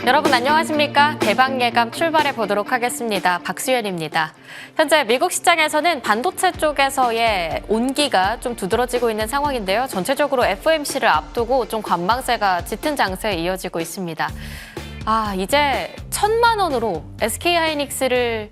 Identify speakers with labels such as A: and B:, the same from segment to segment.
A: 여러분 안녕하십니까? 대박 예감 출발해 보도록 하겠습니다. 박수연입니다. 현재 미국 시장에서는 반도체 쪽에서의 온기가 좀 두드러지고 있는 상황인데요. 전체적으로 FOMC를 앞두고 좀 관망세가 짙은 장세에 이어지고 있습니다. 이제 1,000만 원으로 SK하이닉스를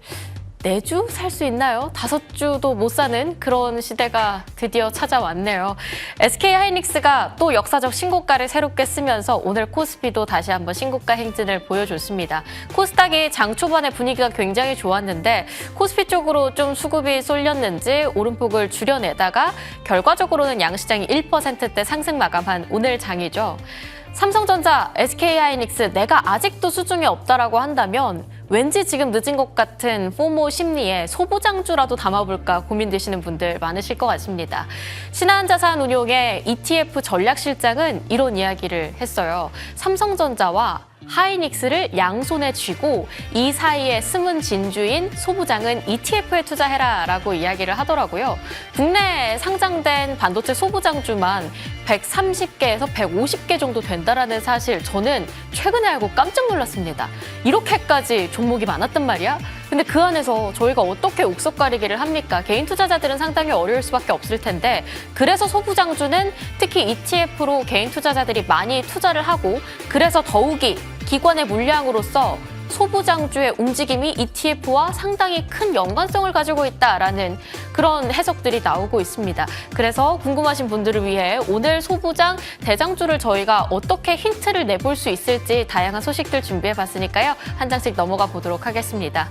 A: 4주 살 수 있나요? 5주도 못 사는 그런 시대가 드디어 찾아왔네요. SK하이닉스가 또 역사적 신고가를 새롭게 쓰면서 오늘 코스피도 다시 한번 신고가 행진을 보여줬습니다. 코스닥이 장 초반에 분위기가 굉장히 좋았는데 코스피 쪽으로 좀 수급이 쏠렸는지 오름폭을 줄여내다가 결과적으로는 양시장이 1%대 상승 마감한 오늘 장이죠. 삼성전자, SK하이닉스 내가 아직도 수중에 없다라고 한다면 왠지 지금 늦은 것 같은 포모 심리에 소부장주라도 담아볼까 고민되시는 분들 많으실 것 같습니다. 신한자산운용의 ETF 전략실장은 이런 이야기를 했어요. 삼성전자와 하이닉스를 양손에 쥐고 이 사이에 숨은 진주인 소부장은 ETF에 투자해라라고 이야기를 하더라고요. 국내에 상장된 반도체 소부장주만 130개에서 150개 정도 된다라는 사실 저는 최근에 알고 깜짝 놀랐습니다. 이렇게까지 종목이 많았단 말이야? 근데 그 안에서 저희가 어떻게 옥석가리기를 합니까? 개인 투자자들은 상당히 어려울 수밖에 없을 텐데 그래서 소부장주는 특히 ETF로 개인 투자자들이 많이 투자를 하고 그래서 더욱이 기관의 물량으로서 소부장주의 움직임이 ETF와 상당히 큰 연관성을 가지고 있다라는 그런 해석들이 나오고 있습니다. 그래서 궁금하신 분들을 위해 오늘 소부장 대장주를 저희가 어떻게 힌트를 내볼 수 있을지 다양한 소식들 준비해봤으니까요. 한 장씩 넘어가 보도록 하겠습니다.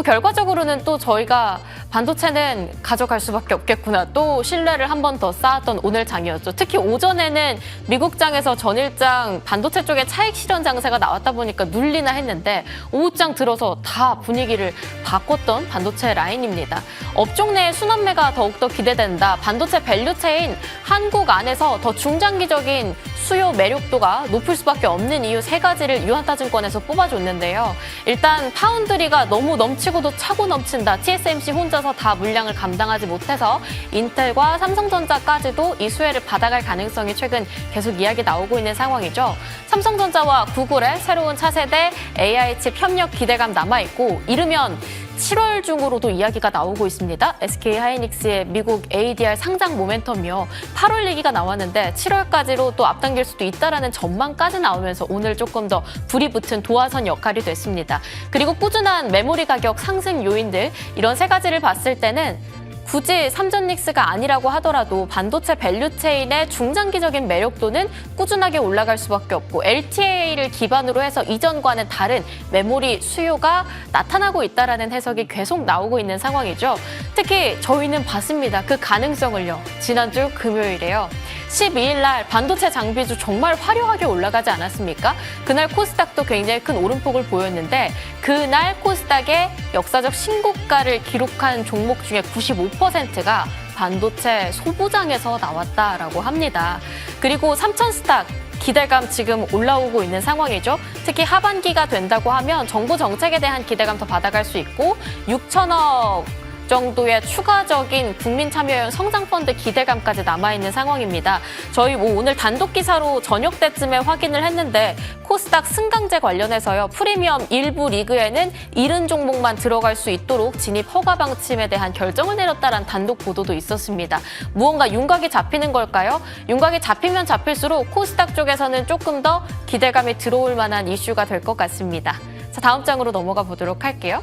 A: 결과적으로는 또 저희가 반도체는 가져갈 수밖에 없겠구나. 또 신뢰를 한 번 더 쌓았던 오늘 장이었죠. 특히 오전에는 미국장에서 전일장 반도체 쪽에 차익 실현 장세가 나왔다 보니까 눌리나 했는데 오후장 들어서 다 분위기를 바꿨던 반도체 라인입니다. 업종 내 순환매가 더욱더 기대된다. 반도체 밸류체인 한국 안에서 더 중장기적인 수요 매력도가 높을 수밖에 없는 이유 3가지를 유한타증권에서 뽑아줬는데요. 일단 파운드리가 너무 넘치고도 차고 넘친다. TSMC 혼자서 다 물량을 감당하지 못해서 인텔과 삼성전자까지도 이 수혜를 받아갈 가능성이 최근 계속 이야기 나오고 있는 상황이죠. 삼성전자와 구글의 새로운 차세대 AI 칩 협력 기대감 남아있고 이르면 7월 중으로도 이야기가 나오고 있습니다. SK하이닉스의 미국 ADR 상장 모멘텀이요. 8월 얘기가 나왔는데 7월까지로 또 앞당길 수도 있다라는 전망까지 나오면서 오늘 조금 더 불이 붙은 도화선 역할이 됐습니다. 그리고 꾸준한 메모리 가격 상승 요인들 이런 3가지를 봤을 때는 굳이 삼전닉스가 아니라고 하더라도 반도체 밸류체인의 중장기적인 매력도는 꾸준하게 올라갈 수밖에 없고 LTA를 기반으로 해서 이전과는 다른 메모리 수요가 나타나고 있다는 해석이 계속 나오고 있는 상황이죠. 특히 저희는 봤습니다. 그 가능성을요. 지난주 금요일에요. 12일 날 반도체 장비주 정말 화려하게 올라가지 않았습니까? 그날 코스닥도 굉장히 큰 오름폭을 보였는데 그날 코스닥의 역사적 신고가를 기록한 종목 중에 95%가 반도체 소부장에서 나왔다라고 합니다. 그리고 삼천스탁 기대감 지금 올라오고 있는 상황이죠. 특히 하반기가 된다고 하면 정부 정책에 대한 기대감 더 받아갈 수 있고 6천억 정도의 추가적인 국민 참여형 성장펀드 기대감까지 남아있는 상황입니다. 저희 오늘 단독 기사로 저녁 때쯤에 확인을 했는데 코스닥 승강제 관련해서요. 프리미엄 일부 리그에는 70종목만 들어갈 수 있도록 진입 허가 방침에 대한 결정을 내렸다는 단독 보도도 있었습니다. 무언가 윤곽이 잡히는 걸까요? 윤곽이 잡히면 잡힐수록 코스닥 쪽에서는 조금 더 기대감이 들어올 만한 이슈가 될 것 같습니다. 자, 다음 장으로 넘어가 보도록 할게요.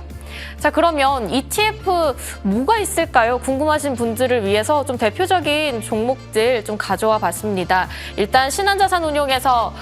A: 자, 그러면 ETF 뭐가 있을까요? 궁금하신 분들을 위해서 좀 대표적인 종목들 좀 가져와 봤습니다. 일단 신한자산운용에서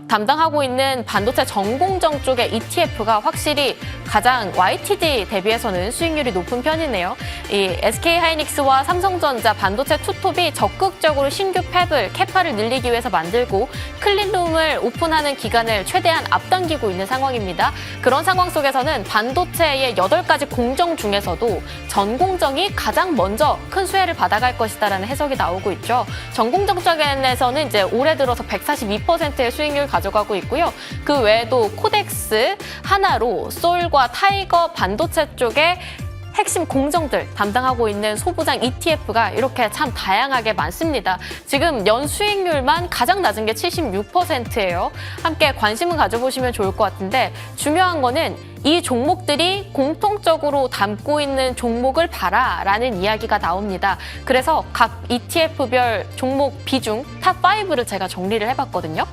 A: 담당하고 있는 반도체 전공정 쪽의 ETF가 확실히 가장 YTD 대비해서는 수익률이 높은 편이네요. 이 SK하이닉스와 삼성전자 반도체 투톱이 적극적으로 신규 팹을 캐파를 늘리기 위해서 만들고 클린룸을 오픈하는 기간을 최대한 앞당기고 있는 상황입니다. 그런 상황 속에서는 반도체의 8가지 공정 중에서도 전공정이 가장 먼저 큰 수혜를 받아갈 것이다라는 해석이 나오고 있죠. 전공정 쪽에서는 이제 올해 들어서 142%의 수익률 가져가고 있고요. 그 외에도 코덱스, 하나로, 솔과 타이거 반도체 쪽에 핵심 공정들 담당하고 있는 소부장 ETF가 이렇게 참 다양하게 많습니다. 지금 연 수익률만 가장 낮은 게 76%예요. 함께 관심을 가져보시면 좋을 것 같은데 중요한 거는 이 종목들이 공통적으로 담고 있는 종목을 봐라라는 이야기가 나옵니다. 그래서 각 ETF별 종목 비중 탑5를 제가 정리를 해봤거든요.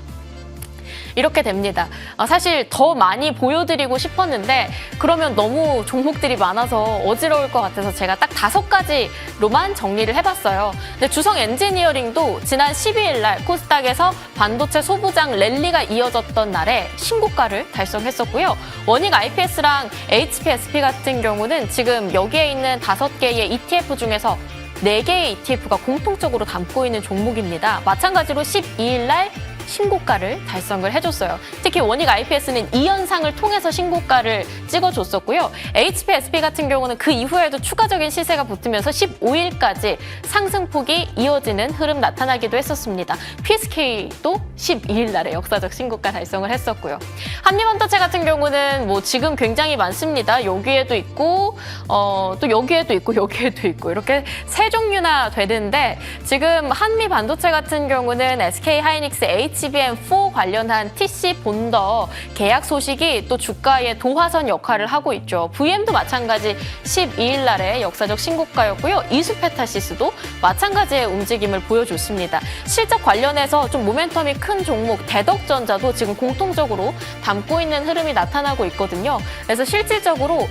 A: 이렇게 됩니다. 사실 더 많이 보여드리고 싶었는데 그러면 너무 종목들이 많아서 어지러울 것 같아서 제가 딱 5가지로만 정리를 해봤어요. 근데 주성 엔지니어링도 지난 12일 날 코스닥에서 반도체 소부장 랠리가 이어졌던 날에 신고가를 달성했었고요. 원익 IPS랑 HPSP 같은 경우는 지금 여기에 있는 5개의 ETF 중에서 4개의 ETF가 공통적으로 담고 있는 종목입니다. 마찬가지로 12일 날 신고가를 달성을 해줬어요. 특히 원익 IPS는 2연상을 통해서 신고가를 찍어줬었고요. HPSP 같은 경우는 그 이후에도 추가적인 시세가 붙으면서 15일까지 상승폭이 이어지는 흐름 나타나기도 했었습니다. PSK도 12일 날에 역사적 신고가 달성을 했었고요. 한림반도체 같은 경우는 뭐 지금 굉장히 많습니다. 여기에도 있고 또 여기에도 있고 여기에도 있고 이렇게 세 종류나 되는데 지금 한미반도체 같은 경우는 SK하이닉스 HBM4 관련한 TC 본더 계약 소식이 또 주가의 도화선 역할을 하고 있죠. VM도 마찬가지 12일 날에 역사적 신고가였고요. 이수페타시스도 마찬가지의 움직임을 보여줬습니다. 실적 관련해서 좀 모멘텀이 큰 종목 대덕전자도 지금 공통적으로 담고 있는 흐름이 나타나고 있거든요. 그래서 실질적으로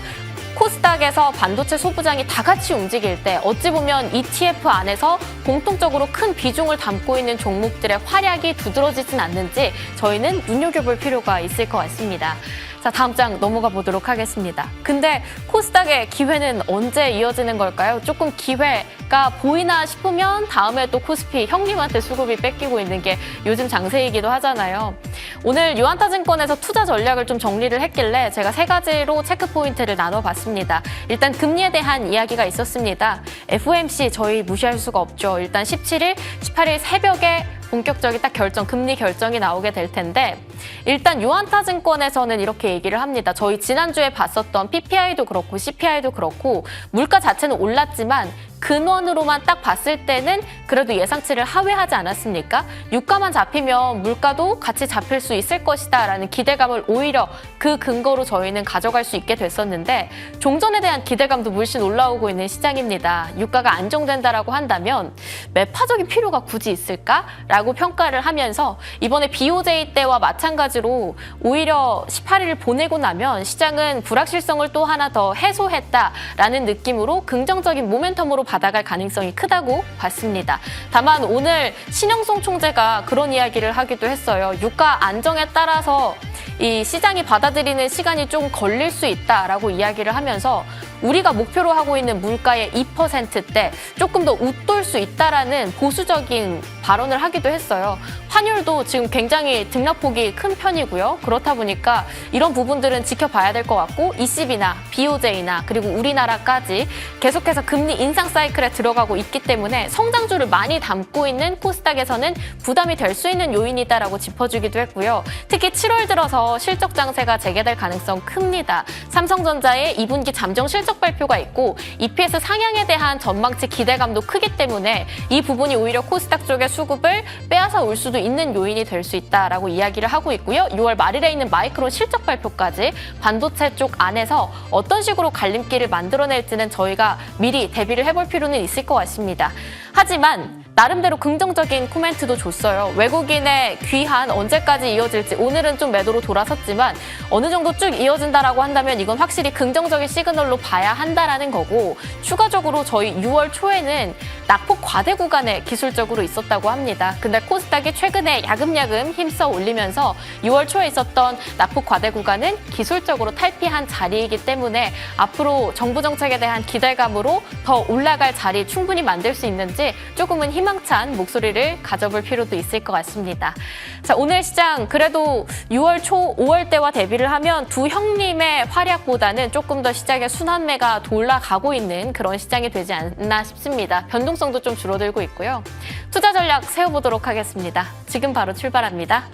A: 코스닥에서 반도체 소부장이 다 같이 움직일 때 어찌 보면 ETF 안에서 공통적으로 큰 비중을 담고 있는 종목들의 활약이 두드러지진 않는지 저희는 눈여겨볼 필요가 있을 것 같습니다. 자, 다음 장 넘어가 보도록 하겠습니다. 근데 코스닥의 기회는 언제 이어지는 걸까요? 조금 기회가 보이나 싶으면 다음에 또 코스피 형님한테 수급이 뺏기고 있는 게 요즘 장세이기도 하잖아요. 오늘 유한타증권에서 투자 전략을 좀 정리를 했길래 제가 3가지로 체크 포인트를 나눠봤습니다. 일단 금리에 대한 이야기가 있었습니다. FOMC 저희 무시할 수가 없죠. 일단 17일, 18일 새벽에 본격적인 딱 금리 결정이 나오게 될 텐데 일단 유한타증권에서는 이렇게 얘기를 합니다. 저희 지난주에 봤었던 PPI도 그렇고 CPI도 그렇고 물가 자체는 올랐지만 근원으로만 딱 봤을 때는 그래도 예상치를 하회하지 않았습니까? 유가만 잡히면 물가도 같이 잡힐 수 있을 것이다 라는 기대감을 오히려 그 근거로 저희는 가져갈 수 있게 됐었는데 종전에 대한 기대감도 물씬 올라오고 있는 시장입니다. 유가가 안정된다라고 한다면 매파적인 필요가 굳이 있을까? 라고 평가를 하면서 이번에 BOJ 때와 마찬가지로 오히려 18일을 보내고 나면 시장은 불확실성을 또 하나 더 해소했다라는 느낌으로 긍정적인 모멘텀으로 받아갈 가능성이 크다고 봤습니다. 다만 오늘 신영송 총재가 그런 이야기를 하기도 했어요. 유가 안정에 따라서 이 시장이 받아들이는 시간이 좀 걸릴 수 있다라고 이야기를 하면서 우리가 목표로 하고 있는 물가의 2%대 조금 더 웃돌 수 있다라는 보수적인 발언을 하기도 했어요. 환율도 지금 굉장히 등락폭이 큰 편이고요. 그렇다 보니까 이런 부분들은 지켜봐야 될 것 같고 ECB나 BOJ나 그리고 우리나라까지 계속해서 금리 인상 사이클에 들어가고 있기 때문에 성장주를 많이 담고 있는 코스닥에서는 부담이 될 수 있는 요인이다라고 짚어주기도 했고요. 특히 7월 들어서 실적 장세가 재개될 가능성 큽니다. 삼성전자의 2분기 잠정 실적 발표가 있고 EPS 상향에 대한 전망치 기대감도 크기 때문에 이 부분이 오히려 코스닥 쪽의 수급을 빼앗아 올 수도 있는 요인이 될 수 있다라고 이야기를 하고 있고요. 6월 말일에 있는 마이크론 실적 발표까지 반도체 쪽 안에서 어떤 식으로 갈림길을 만들어낼지는 저희가 미리 대비를 해볼 필요는 있을 것 같습니다. 하지만 나름대로 긍정적인 코멘트도 줬어요. 외국인의 귀환 언제까지 이어질지 오늘은 좀 매도로 돌아섰지만 어느 정도 쭉 이어진다라고 한다면 이건 확실히 긍정적인 시그널로 봐야 한다라는 거고 추가적으로 저희 6월 초에는 낙폭 과대 구간에 기술적으로 있었다고 합니다. 근데 코스닥이 최근에 야금야금 힘써 올리면서 6월 초에 있었던 낙폭 과대 구간은 기술적으로 탈피한 자리이기 때문에 앞으로 정부 정책에 대한 기대감으로 더 올라갈 자리 충분히 만들 수 있는지 조금은 희망찬 목소리를 가져볼 필요도 있을 것 같습니다. 자, 오늘 시장 그래도 6월 초 5월 때와 대비를 하면 두 형님의 활약보다는 조금 더 시장의 순환매가 올라가고 있는 그런 시장이 되지 않나 싶습니다. 변동성도 좀 줄어들고 있고요. 투자 전략 세워보도록 하겠습니다. 지금 바로 출발합니다.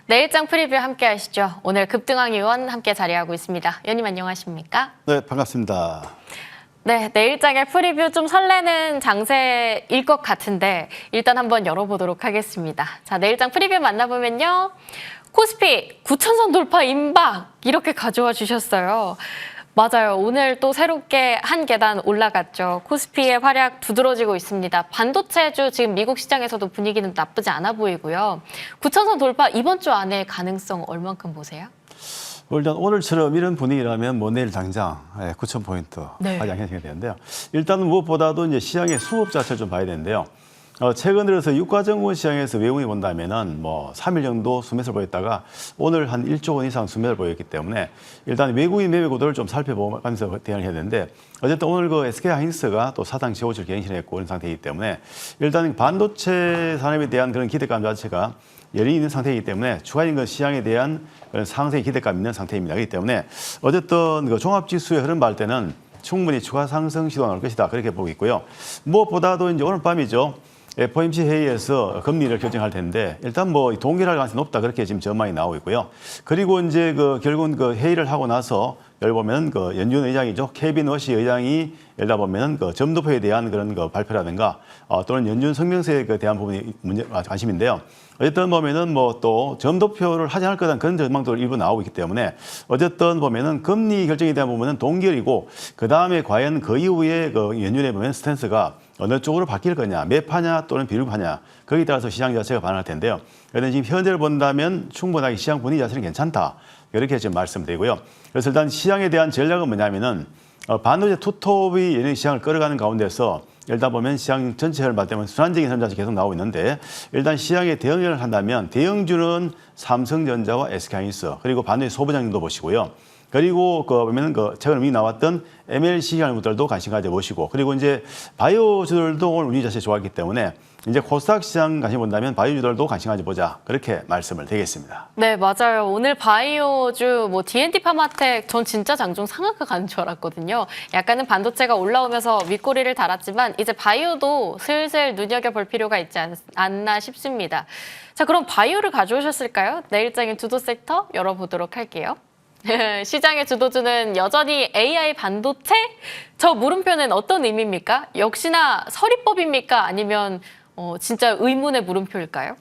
A: 내일장 프리뷰 함께 하시죠. 오늘 급등왕 의원 함께 자리하고 있습니다. 의원님 안녕하십니까?
B: 네, 반갑습니다.
A: 네, 내일장의 프리뷰 좀 설레는 장세일 것 같은데 일단 한번 열어보도록 하겠습니다. 자, 내일장 프리뷰 만나보면요. 코스피 9,000선 돌파 임박 이렇게 가져와 주셨어요. 맞아요. 오늘 또 새롭게 한 계단 올라갔죠. 코스피의 활약 두드러지고 있습니다. 반도체주 지금 미국 시장에서도 분위기는 나쁘지 않아 보이고요. 9,000선 돌파 이번 주 안에 가능성 얼만큼 보세요?
B: 일단 오늘처럼 이런 분위기라면 뭐 내일 당장 9,000포인트 하향 형성이 되는데요. 일단은 무엇보다도 이제 시장의 수급 자체를 좀 봐야 되는데요. 최근 들어서 유가증권 시장에서 외국인이 본다면은 뭐 3일 정도 수매수를 보였다가 오늘 한 1조 원 이상 수매를 보였기 때문에 일단 외국인 매매 구도를 좀 살펴보면서 대응을 해야 되는데 어쨌든 오늘 그 SK하이닉스가 또 사상 최고치를 갱신했고 이런 상태이기 때문에 일단 반도체 산업에 대한 그런 기대감 자체가 열이 있는 상태이기 때문에 추가적인 그 시장에 대한 그런 상승의 기대감 있는 상태입니다. 그렇기 때문에 어쨌든 그 종합지수의 흐름 볼 때는 충분히 추가 상승 시도가 나올 것이다 그렇게 보고 있고요. 무엇보다도 이제 오늘 밤이죠. FOMC 회의에서 금리를 결정할 텐데 일단 뭐 동결할 가능성이 높다 그렇게 지금 전망이 나오고 있고요. 그리고 이제 그 결국은 그 회의를 하고 나서 예를 보면 그 연준 의장이죠. 케빈 워시 의장이 예를 들어 보면은 그 점도표에 대한 그런 그 발표라든가 또는 연준 성명서에 대한 부분이 관심인데요. 어쨌든 보면은 뭐 또 점도표를 하지 않을 거라는 그런 전망도 일부 나오고 있기 때문에 어쨌든 보면은 금리 결정에 대한 부분은 동결이고 그 다음에 과연 그 이후에 그 연준에 보면 스탠스가 어느 쪽으로 바뀔 거냐, 매파냐 또는 비율파냐 거기에 따라서 시장 자체가 반응할 텐데요. 그런데 지금 현재를 본다면 충분하게 시장 분위기 자체는 괜찮다 이렇게 지금 말씀드리고요. 그래서 일단 시장에 대한 전략은 뭐냐면은 반도체 투톱이 예능 시장을 끌어가는 가운데서 일단 보면 시장 전체 흐름 봤을 때는 순환적인 흐름 자체가 계속 나오고 있는데 일단 시장에 대응을 한다면 대형주는 삼성전자와 SK하이닉스 그리고 반도체 소부장님도 보시고요. 그리고 보면은 최근에 미리 나왔던 MLC 기관들도 관심 가져보시고 그리고 이제 바이오주들도 오늘 운이 자체 좋았기 때문에 이제 코스닥 시장 관심 본다면 바이오주들도 관심 가져보자 그렇게 말씀을 드리겠습니다.
A: 네, 맞아요. 오늘 바이오주 뭐 D&D 파마텍 전 진짜 장중 상한가 가는 줄 알았거든요. 약간은 반도체가 올라오면서 윗꼬리를 달았지만 이제 바이오도 슬슬 눈여겨볼 필요가 있지 않나 싶습니다. 자, 그럼 바이오를 가져오셨을까요? 내일장의 주도 섹터 열어보도록 할게요. 시장의 주도주는 여전히 AI 반도체? 저 물음표는 어떤 의미입니까? 역시나 서리법입니까? 아니면 진짜 의문의 물음표일까요?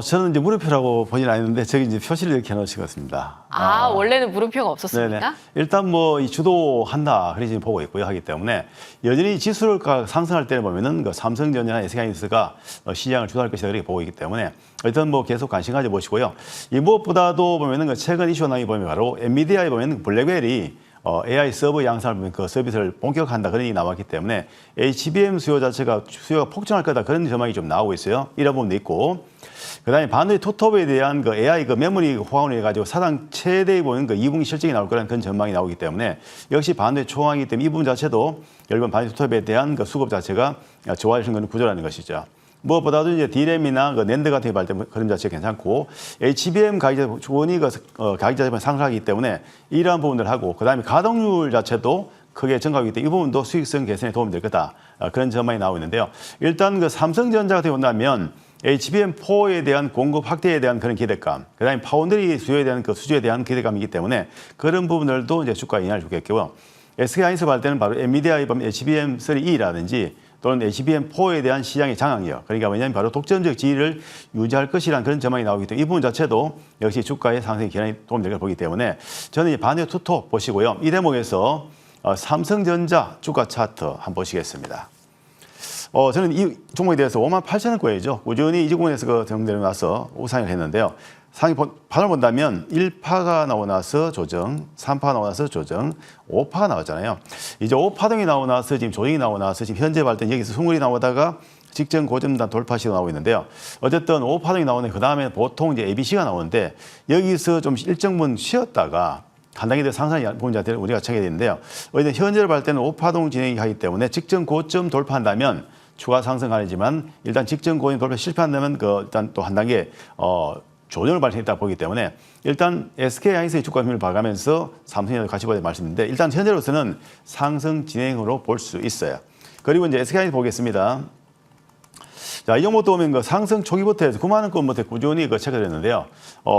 B: 저는 이제 물음표라고 보지는 않는데 저기 이제 표시를 이렇게 해놓으신 것 같습니다.
A: 원래는 물음표가 없었습니까?
B: 네네. 일단 뭐 이 주도한다 그렇게 지금 보고 있고요. 하기 때문에 여전히 지수가 상승할 때를 보면은 그 삼성전자나 SK하이닉스가 시장을 주도할 것이다 그렇게 보고 있기 때문에 일단 뭐 계속 관심 가져 보시고요. 이 무엇보다도 보면은 그 최근 이슈 나이 보면 바로 엔비디아에 보면 블랙벨이 AI 서버 양산을 보면 그 서비스를 본격화한다 그런 얘기 나왔기 때문에 HBM 수요가 폭증할 거다 그런 전망이 좀 나오고 있어요. 이런 부분도 있고. 그다음에 반도체 투톱에 대한 그 AI 그 메모리 호환을 해가지고 사상 최대의 보는 그 2분기 실적이 나올 거라는 그런 전망이 나오기 때문에 역시 반도체 초황이기 때문에 이 부분 자체도 여러분 반도체 투톱에 대한 그 수급 자체가 좋아지는 그런 구조라는 것이죠. 무엇보다도 이제 D램이나 그 낸드 같은 게 발전 그런 자체가 괜찮고 HBM 가격 주원이 가격 자체가 상승하기 때문에 이러한 부분들 하고 그다음에 가동률 자체도 크게 증가하기 때문에 이 부분도 수익성 개선에 도움이 될 거다 그런 전망이 나오고 있는데요. 일단 그 삼성전자 같은 경우 본다면 HBM4에 대한 공급 확대에 대한 그런 기대감, 그다음에 파운드리 수요에 대한 그 수주에 대한 기대감이기 때문에 그런 부분들도 이제 주가에 영향을 주겠고요. SK하이닉스 볼 때는 바로 엔비디아의 HBM3E라든지 또는 HBM4에 대한 시장의 장악력, 그러니까 뭐냐면 바로 독점적 지위를 유지할 것이라는 그런 전망이 나오기 때문에 이 부분 자체도 역시 주가의 상승에 기한이 도움이 될 걸 보기 때문에 저는 이 반도체 투톱 보시고요. 이 대목에서 삼성전자 주가 차트 한번 보시겠습니다. 저는 이 종목에 대해서 58,000원권이죠. 꾸준히 이 종목에서 그 정대로 나서 우상을 했는데요. 상위 판을 본다면 1파가 나오고 나서 조정, 3파가 나오고 나서 조정, 5파가 나왔잖아요. 이제 5파동이 나오고 나서 지금 조정이 나오고 나서 지금 현재 볼 때 여기서 숭울이 나오다가 직전 고점단 돌파 시도 나오고 있는데요. 어쨌든 5파동이 나오는데 그 다음에 보통 이제 ABC가 나오는데 여기서 좀 일정 부분 쉬었다가 한 단계 더 상승이 보는 자들을 우리가 찾게 되는데요. 어쨌든 현재를 볼 때는 5파동 진행하기 때문에 직전 고점 돌파한다면 추가 상승하지만 일단 직전 고점 돌파 실패한다면 일단 또 한 단계 조정을 발생했다 보기 때문에 일단 SK하이닉스의 주가 힘을 봐가면서 삼성전자도 같이 보자 말씀인데 일단 현재로서는 상승 진행으로 볼 수 있어요. 그리고 이제 SK하이닉스 보겠습니다. 자, 이 종목도 보면 그 상승 초기부터 해서 9만 원권부터 꾸준히 그 체크를 했는데요.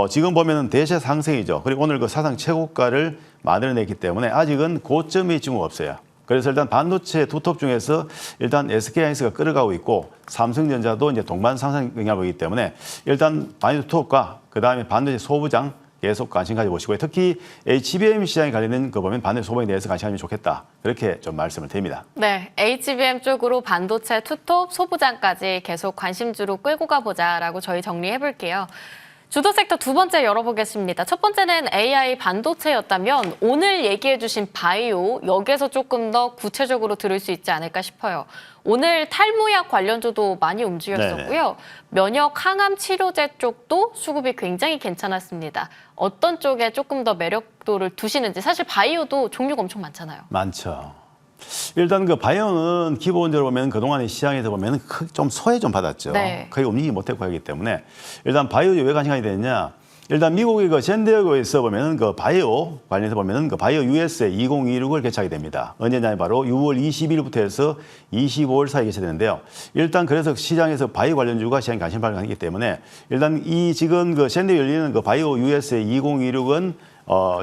B: 지금 보면은 대세 상승이죠. 그리고 오늘 그 사상 최고가를 만들어냈기 때문에 아직은 고점이 지금 없어요. 그래서 일단 반도체 두톱 중에서 일단 SK하이닉스가 끌어가고 있고 삼성전자도 이제 동반 상승 영향을 보이기 때문에 일단 반도체 두톱과 그다음에 반도체 소부장 계속 관심 가져보시고요. 특히 HBM 시장에 관련된 거 보면 반도체 소부장에 대해서 관심 가지면 좋겠다. 그렇게 좀 말씀을 드립니다.
A: 네, HBM 쪽으로 반도체, 투톱, 소부장까지 계속 관심주로 끌고 가보자라고 저희 정리해볼게요. 주도 섹터 두 번째 열어보겠습니다. 첫 번째는 AI 반도체였다면 오늘 얘기해주신 바이오, 여기에서 조금 더 구체적으로 들을 수 있지 않을까 싶어요. 오늘 탈모약 관련주도 많이 움직였었고요. 네네. 면역 항암 치료제 쪽도 수급이 굉장히 괜찮았습니다. 어떤 쪽에 조금 더 매력도를 두시는지, 사실 바이오도 종류가 엄청 많잖아요.
B: 많죠. 일단 그 바이오는 기본적으로 보면 그동안의 시장에서 보면 좀 소외 좀 받았죠.
A: 네.
B: 거의 움직이지 못했고 하기 때문에 일단 바이오에 왜 관심이 됐냐? 일단 미국의 그 샌디에고에서 보면은 그 바이오 관련해서 보면은 그 바이오 USA 2026을 개최하게 됩니다. 언제냐 바로 6월 20일부터 해서 25일 사이에 개최되는데요. 일단 그래서 시장에서 바이오 관련주가 시장에 관심 발견하기 때문에 일단 이 지금 그 샌디에고 열리는 그 바이오 USA 2026은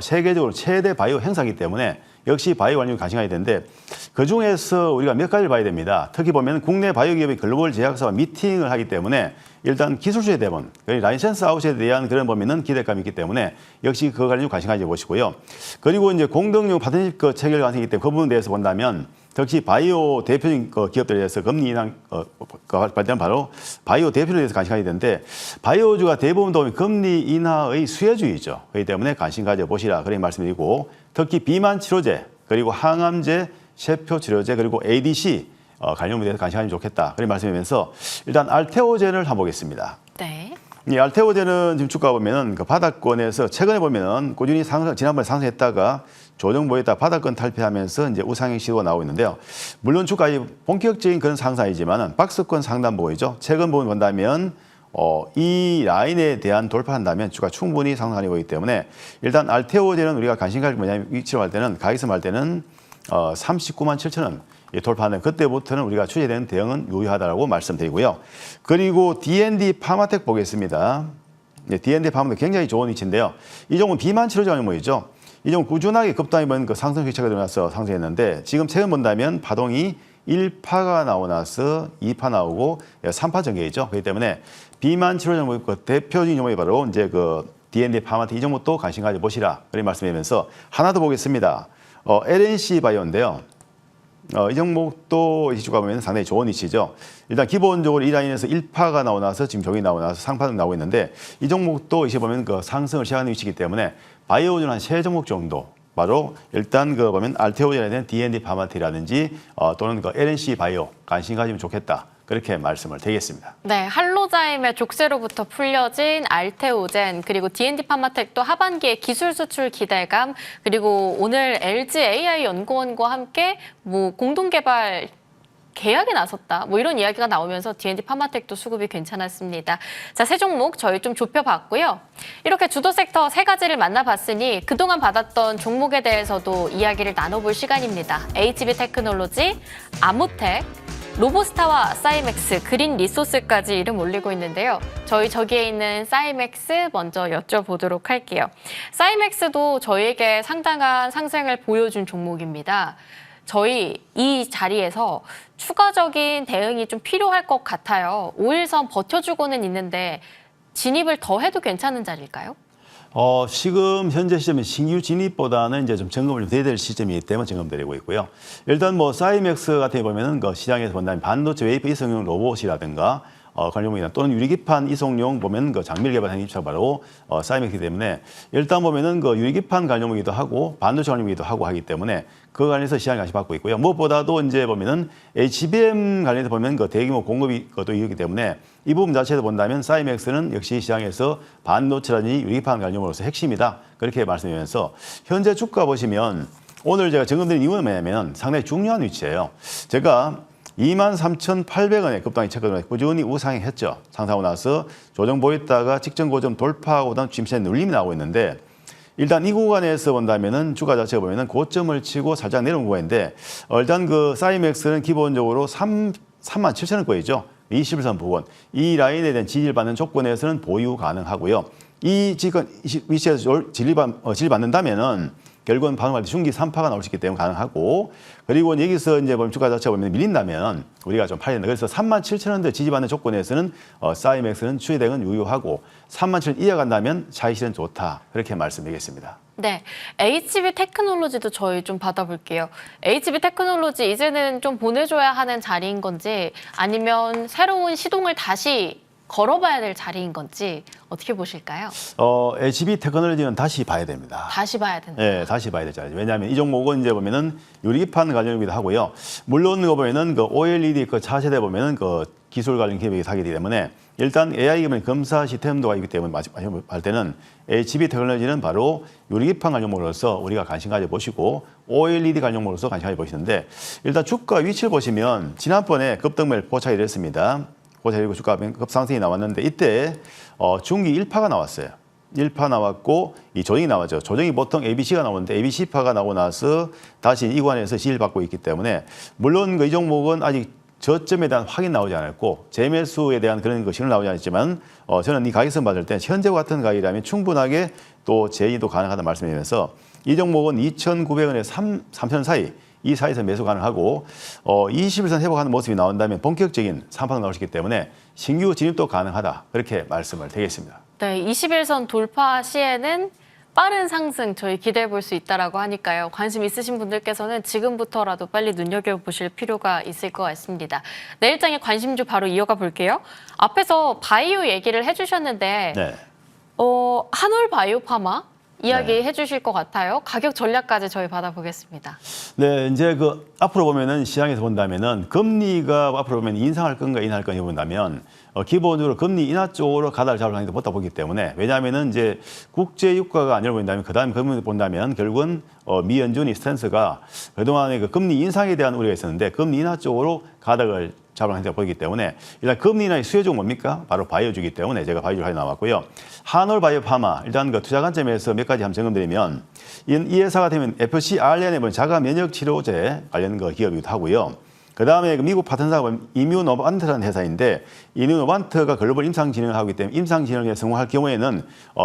B: 세계적으로 최대 바이오 행사이기 때문에 역시 바이오 관련 관심 가야 되는데 그중에서 우리가 몇 가지를 봐야 됩니다. 특히 보면 국내 바이오 기업의 글로벌 제약사와 미팅을 하기 때문에 일단 기술주의 대본, 라이센스 아웃에 대한 그런 범위는 기대감이 있기 때문에 역시 그거 관련 관심 가져보시고요. 그리고 이제 공동용 파트너십 그 체결 가능성이기 때문에 그 부분에 대해서 본다면 특히 바이오 대표적인 기업들에 대해서 금리 인상 발전 바로 바이오 대표에 대해서 관심 가져야 되는데 바이오주가 대부분 보면 금리 인하의 수혜주의죠. 그렇기 때문에 관심 가져보시라 그런 말씀드리고 특히 비만 치료제 그리고 항암제, 셰표 치료제 그리고 ADC 관련에 대해서 관심 가지면 좋겠다 그런 말씀드리면서 일단 알테오젠을 한번 보겠습니다.
A: 네.
B: 이 알테오젠은 지금 주가 보면은 그 바닥권에서 최근에 보면은 꾸준히 지난번에 상승했다가 조정 보였다 바닥권 탈피하면서 이제 우상향 시도가 나오고 있는데요. 물론 주가의 본격적인 그런 상승이지만은 박스권 상단 보이죠. 최근 부분 본다면 이 라인에 대한 돌파한다면 주가 충분히 상승하는 거기 때문에 일단 알테오젠은 우리가 관심 가질 뭐냐면 위치로 할 때는 가격에서 할 때는 39만 7천 원 돌파하는 그때부터는 우리가 추진되는 대응은 유효하다고 말씀드리고요. 그리고 D&D 파마텍 보겠습니다. 네, D&D 파마텍 굉장히 좋은 위치인데요. 이 종목은 비만 치료제 종목이죠. 이 종목 꾸준하게 급당이 그 상승 휘체가 들어나서 상승했는데 지금 최근 본다면 파동이 1파가 나오고 나서 2파 나오고 3파 전개이죠. 그렇기 때문에 비만 치료 종목 그 대표적인 종목이 바로 이제 그 D&D 파마텍 이 종목도 관심 가져 보시라 그런 말씀드리면서 하나 더 보겠습니다. LNC 바이오인데요. 이 종목도 이 주가 보면 상당히 좋은 위치죠. 일단 기본적으로 이 라인에서 1파가 나오고 나서 지금 종이 나오고 나서 상파도 나오고 있는데 이 종목도 이제 보면 그 상승을 시작하는 위치이기 때문에 바이오는 한 3종목 정도 바로 일단 그 보면 알테오젠에 대한 D&D 파마텍이라든지 또는 그 LNC 바이오 관심 가지면 좋겠다. 그렇게 말씀을 드리겠습니다.
A: 네, 할로자임의 족쇄로부터 풀려진 알테오젠 그리고 D&D 파마텍도 하반기에 기술 수출 기대감 그리고 오늘 LG AI 연구원과 함께 뭐 공동 개발 계약에 나섰다. 뭐 이런 이야기가 나오면서 D&D 파마텍도 수급이 괜찮았습니다. 자, 세 종목 저희 좀 좁혀봤고요. 이렇게 주도 섹터 세 가지를 만나봤으니 그동안 받았던 종목에 대해서도 이야기를 나눠볼 시간입니다. HB테크놀로지, 아무텍, 로보스타와 사이맥스, 그린 리소스까지 이름 올리고 있는데요. 저기에 있는 사이맥스 먼저 여쭤보도록 할게요. 사이맥스도 저희에게 상당한 상승을 보여준 종목입니다. 저희 이 자리에서 추가적인 대응이 좀 필요할 것 같아요. 5일선 버텨주고는 있는데 진입을 더 해도 괜찮은 자리일까요?
B: 지금 현재 시점에 신규 진입보다는 이제 좀 점검을 좀 돼야 될 시점이기 때문에 점검드리고 있고요. 일단 뭐 사이맥스 같은 게 보면은 그 시장에서 본다면 반도체 웨이프 이송용 로봇이라든가 관련목이나 또는 유리기판 이송용 보면 그 장밀 개발한 입찰 바로 사이맥스이기 때문에 일단 보면은 그 유리기판 관련목이기도 하고 반도체 관련목이기도 하고 하기 때문에 그 관련해서 시장에 관심 받고 있고요. 무엇보다도 이제 보면은 HBM 관련해서 보면 그 대규모 공급이 또 있기 때문에 이 부분 자체에서 본다면 사이맥스는 역시 시장에서 반도체라든지 유리기판 관련목으로서 핵심이다. 그렇게 말씀드리면서 현재 주가 보시면 오늘 제가 점검드린 이유는 뭐냐면 상당히 중요한 위치예요. 제가 23,800원에 급당이 체크를 꾸준히 우상향했죠. 상승하고 나서 조정 보였다가 직전 고점 돌파하고 그다음 지금 눌림이 나오고 있는데 일단 이 구간에서 본다면은 주가 자체가 보면은 고점을 치고 살짝 내려온 구간인데 일단 그 사이맥스는 기본적으로 37,000원권이죠. 21선 부근 이 라인에 대한 지지를 받는 조건에서는 보유 가능하고요. 이 위치에서 지지받는다면은 결국은 방금 말한 중기 3파가 나올 수 있기 때문에 가능하고, 그리고 여기서 이제 보면 주가 자체가 보면 밀린다면 우리가 좀 팔야 된다. 그래서 37,000원대 지지받는 조건에서는 사이맥스는 추이대응은 유효하고 37,000원 이어간다면 차익실은 좋다. 그렇게 말씀드리겠습니다.
A: 네, HB 테크놀로지도 저희 좀 받아볼게요. HB 테크놀로지 이제는 좀 보내줘야 하는 자리인 건지 아니면 새로운 시동을 다시 걸어봐야 될 자리인 건지 어떻게 보실까요?
B: HB 테크놀로지는 다시 봐야 됩니다.
A: 다시 봐야 된다.
B: 네, 다시 봐야 되죠. 왜냐하면 이 종목은 이제 보면은 유리기판 관련이기도 하고요. 물론 이거 보면은 그 OLED 그 차세대 보면은 그 기술 관련 기업이 사기 때문에 일단 AI 기반 검사 시스템도가 있기 때문에 할 때는 HB 테크놀로지는 바로 유리기판 관련목으로서 우리가 관심 가져 보시고 OLED 관련목으로서 관심 가져 보시는데, 일단 주가 위치를 보시면 지난번에 급등을 포착이 됐습니다. 고자리고 주가 급상승이 나왔는데 이때 중기 1파가 나왔어요. 1파 나왔고 이 조정이 나왔죠. 조정이 보통 ABC가 나오는데 ABC파가 나오고 나서 다시 이 구간에서 지지를 받고 있기 때문에 물론 이 종목은 아직 저점에 대한 확인 나오지 않았고 재매수에 대한 그런 신호 나오지 않았지만 저는 이 가격선 봤을 때 현재와 같은 가격이라면 충분하게 또 재인도 가능하다 말씀드리면서 이 종목은 2,900원에 3,000원 사이 이 사이에서 매수 가능하고 21선 회복하는 모습이 나온다면 본격적인 상승 나올 수 있기 때문에 신규 진입도 가능하다. 그렇게 말씀을 드리겠습니다.
A: 네, 21선 돌파 시에는 빠른 상승 저희 기대해 볼 수 있다라고 하니까요. 관심 있으신 분들께서는 지금부터라도 빨리 눈여겨보실 필요가 있을 것 같습니다. 내일장의 관심주 바로 이어가 볼게요. 앞에서 바이오 얘기를 해주셨는데
B: 네.
A: 한올 바이오파마 이야기해
B: 네.
A: 주실 것 같아요. 가격 전략까지 저희 받아보겠습니다.
B: 네, 이제 그 앞으로 보면은 시장에서 본다면은 금리가 앞으로 보면 인상할 건가 인하할 건가 본다면 기본적으로 금리 인하 쪽으로 가닥을 잡을 가능성이 높다 보기 때문에, 왜냐하면은 이제 국제 유가가 안 열어보인다면 그다음 금리 본다면 결국은 미 연준이 스탠스가 그동안에 그 금리 인상에 대한 우려가 있었는데 금리 인하 쪽으로 가닥을 잡을 가능성이 보이기 때문에 일단 금리 인하의 수혜주가 뭡니까? 바로 바이오주기 때문에 제가 바이오주를 하나 나왔고요. 한올 바이오파마 일단 그 투자 관점에서 몇 가지 한번 점검드리면 이 회사 같은 경우는 FcRN의 자가 면역 치료제 관련 그 기업이기도 하고요. 그 다음에 미국 파트너사가 이뮤노반트라는 회사인데 이뮤노반트가 글로벌 임상 진행을 하기 때문에 임상 진행에 성공할 경우에는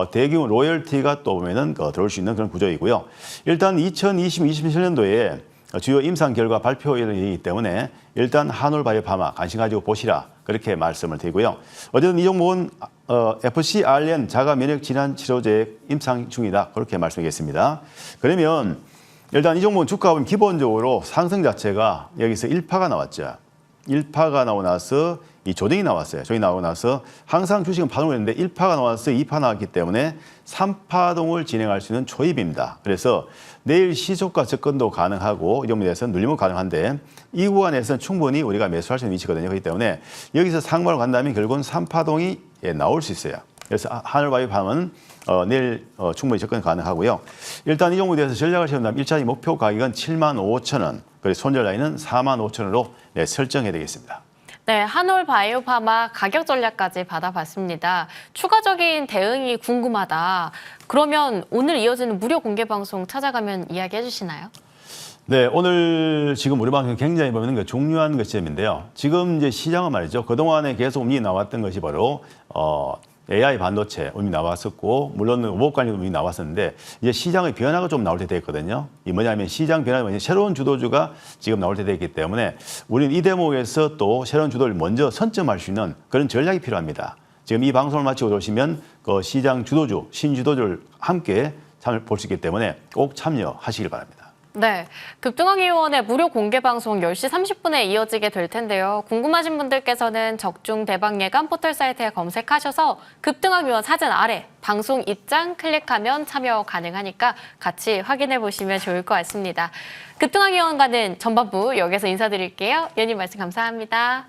B: 대규모 로열티가 또 보면은 들어올 수 있는 그런 구조이고요. 일단 2020-2027년도에 주요 임상 결과 발표 예정이기 때문에 일단 한올 바이오파마 관심 가지고 보시라 그렇게 말씀을 드리고요. 어쨌든 이 종목은 FcRN 자가 면역 질환 치료제 임상 중이다 그렇게 말씀드리겠습니다. 그러면 일단 이 종목은 주가 보면 기본적으로 상승 자체가 여기서 1파가 나왔죠. 1파가 나오고 나서 이 조정이 나왔어요. 조정이 나오고 나서 항상 주식은 파동을 했는데 1파가 나와서 2파 나왔기 때문에 3파동을 진행할 수 있는 초입입니다. 그래서 내일 시초가 접근도 가능하고 이 종목에 대해서는 눌림은 가능한데 이 구간에서는 충분히 우리가 매수할 수 있는 위치거든요. 그렇기 때문에 여기서 상방으로 간다면 결국은 3파동이 나올 수 있어요. 그래서 한올바이오팜은 내일 충분히 접근 가능하고요. 일단 이 종목에 대해서 전략을 세운다면 1차적인 목표 가격은 75,000원, 그리고 손절 라인은 45,000원으로 설정해야 되겠습니다.
A: 네, 한올 바이오파마 가격 전략까지 받아봤습니다. 추가적인 대응이 궁금하다. 그러면 오늘 이어지는 무료 공개 방송 찾아가면 이야기해 주시나요?
B: 네, 오늘 지금 우리 방송 굉장히 보면 중요한 그 시점인데요. 지금 이제 시장은 말이죠. 그동안에 계속 움직이 나왔던 것이 바로 AI 반도체 의미 나왔었고, 물론 로봇 관련 의미 나왔었는데, 이제 시장의 변화가 좀 나올 때 됐거든요. 이 뭐냐면 시장 변화가 뭐냐면 새로운 주도주가 지금 나올 때 됐기 때문에 우리는 이 대목에서 또 새로운 주도를 먼저 선점할 수 있는 그런 전략이 필요합니다. 지금 이 방송을 마치고 오시면 그 시장 주도주, 신주도주를 함께 볼 수 있기 때문에 꼭 참여하시길 바랍니다.
A: 네, 급등왕의원의 무료 공개 방송 10시 30분에 이어지게 될 텐데요. 궁금하신 분들께서는 적중 대박 예감 포털 사이트에 검색하셔서 급등왕의원 사진 아래 방송 입장 클릭하면 참여 가능하니까 같이 확인해 보시면 좋을 것 같습니다. 급등왕의원과는 전반부 여기서 인사드릴게요. 위원님 말씀 감사합니다.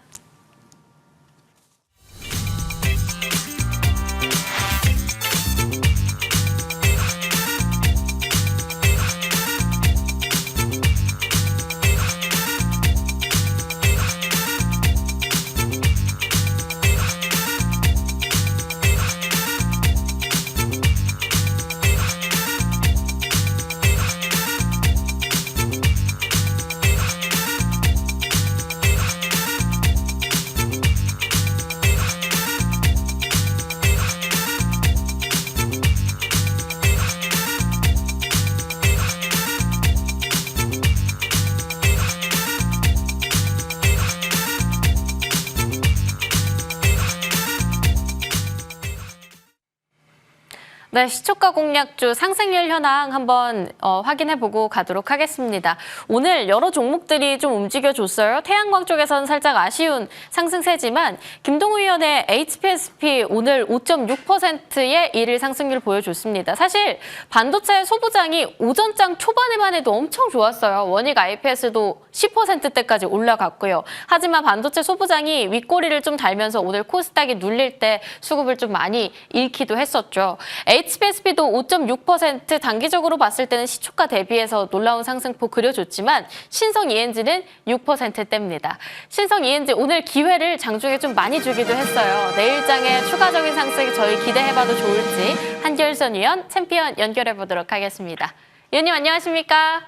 A: 네, 시초가 공략주 상승률 현황 한번 확인해보고 가도록 하겠습니다. 오늘 여러 종목들이 좀 움직여줬어요. 태양광 쪽에서는 살짝 아쉬운 상승세지만 김동우 위원의 HPSP 오늘 5.6%의 일일 상승률 보여줬습니다. 사실 반도체 소부장이 오전장 초반에만 해도 엄청 좋았어요. 원익 IPS도 10%대까지 올라갔고요. 하지만 반도체 소부장이 윗꼬리를 좀 달면서 오늘 코스닥이 눌릴 때 수급을 좀 많이 잃기도 했었죠. HPSP도 5.6% 단기적으로 봤을 때는 시초가 대비해서 놀라운 상승폭 그려줬지만 신성 ENG는 6%대입니다. 신성 ENG 오늘 기회를 장중에 좀 많이 주기도 했어요. 내일장에 추가적인 상승 저희 기대해봐도 좋을지 한결선 위원, 챔피언 연결해보도록 하겠습니다. 위원님 안녕하십니까?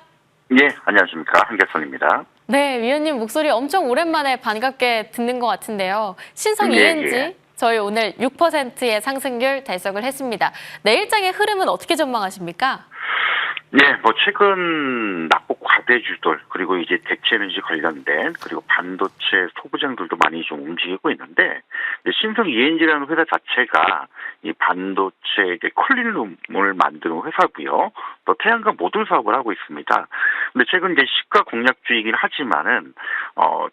C: 예, 안녕하십니까. 한결선입니다.
A: 네, 위원님 목소리 엄청 오랜만에 반갑게 듣는 것 같은데요. 신성
C: 예,
A: ENG
C: 예.
A: 저희 오늘 6%의 상승률 달성을 했습니다. 내일장의 흐름은 어떻게 전망하십니까?
C: 예, 뭐 최근 낙폭 과대주들 그리고 이제 대체 에너지 관련된 그리고 반도체 소부장들도 많이 좀 움직이고 있는데 신성 ENG라는 회사 자체가 이 반도체 쿨링룸을 만드는 회사고요. 또 태양광 모듈 사업을 하고 있습니다. 근데 최근 이제 시가 공략주이긴 하지만은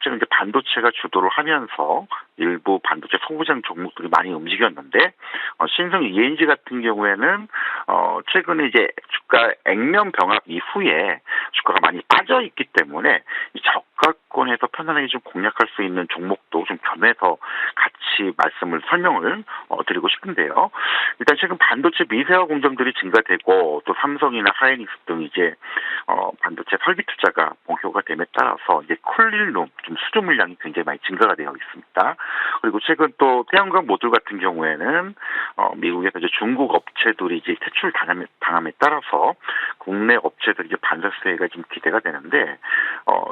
C: 최근 이제 반도체가 주도를 하면서 일부 반도체 소부장 종목들이 많이 움직였는데 신성 ENG 같은 경우에는 최근에 이제 주가 액면 병합 이후에 주가가 많이 빠져 있기 때문에 이 저가권에서 편안하게 좀 공략할 수 있는 종목도 좀 겸해서 같이 설명을 드리고 싶은데요. 일단 최근 반도체 미세화 공정들이 증가되고 또 삼성이나 하이닉스 등 이제 반도체 설비 투자가 본격화가 됨에 따라서 이제 쿨링룸 좀 수주 물량이 굉장히 많이 증가가 되어 있습니다. 그리고 최근 또 태양광 모듈 같은 경우에는 미국에서 이제 중국 업체들이 이제 퇴출 당함에 따라서 국내 업체들이 이제 반사세가 좀 기대가 되는데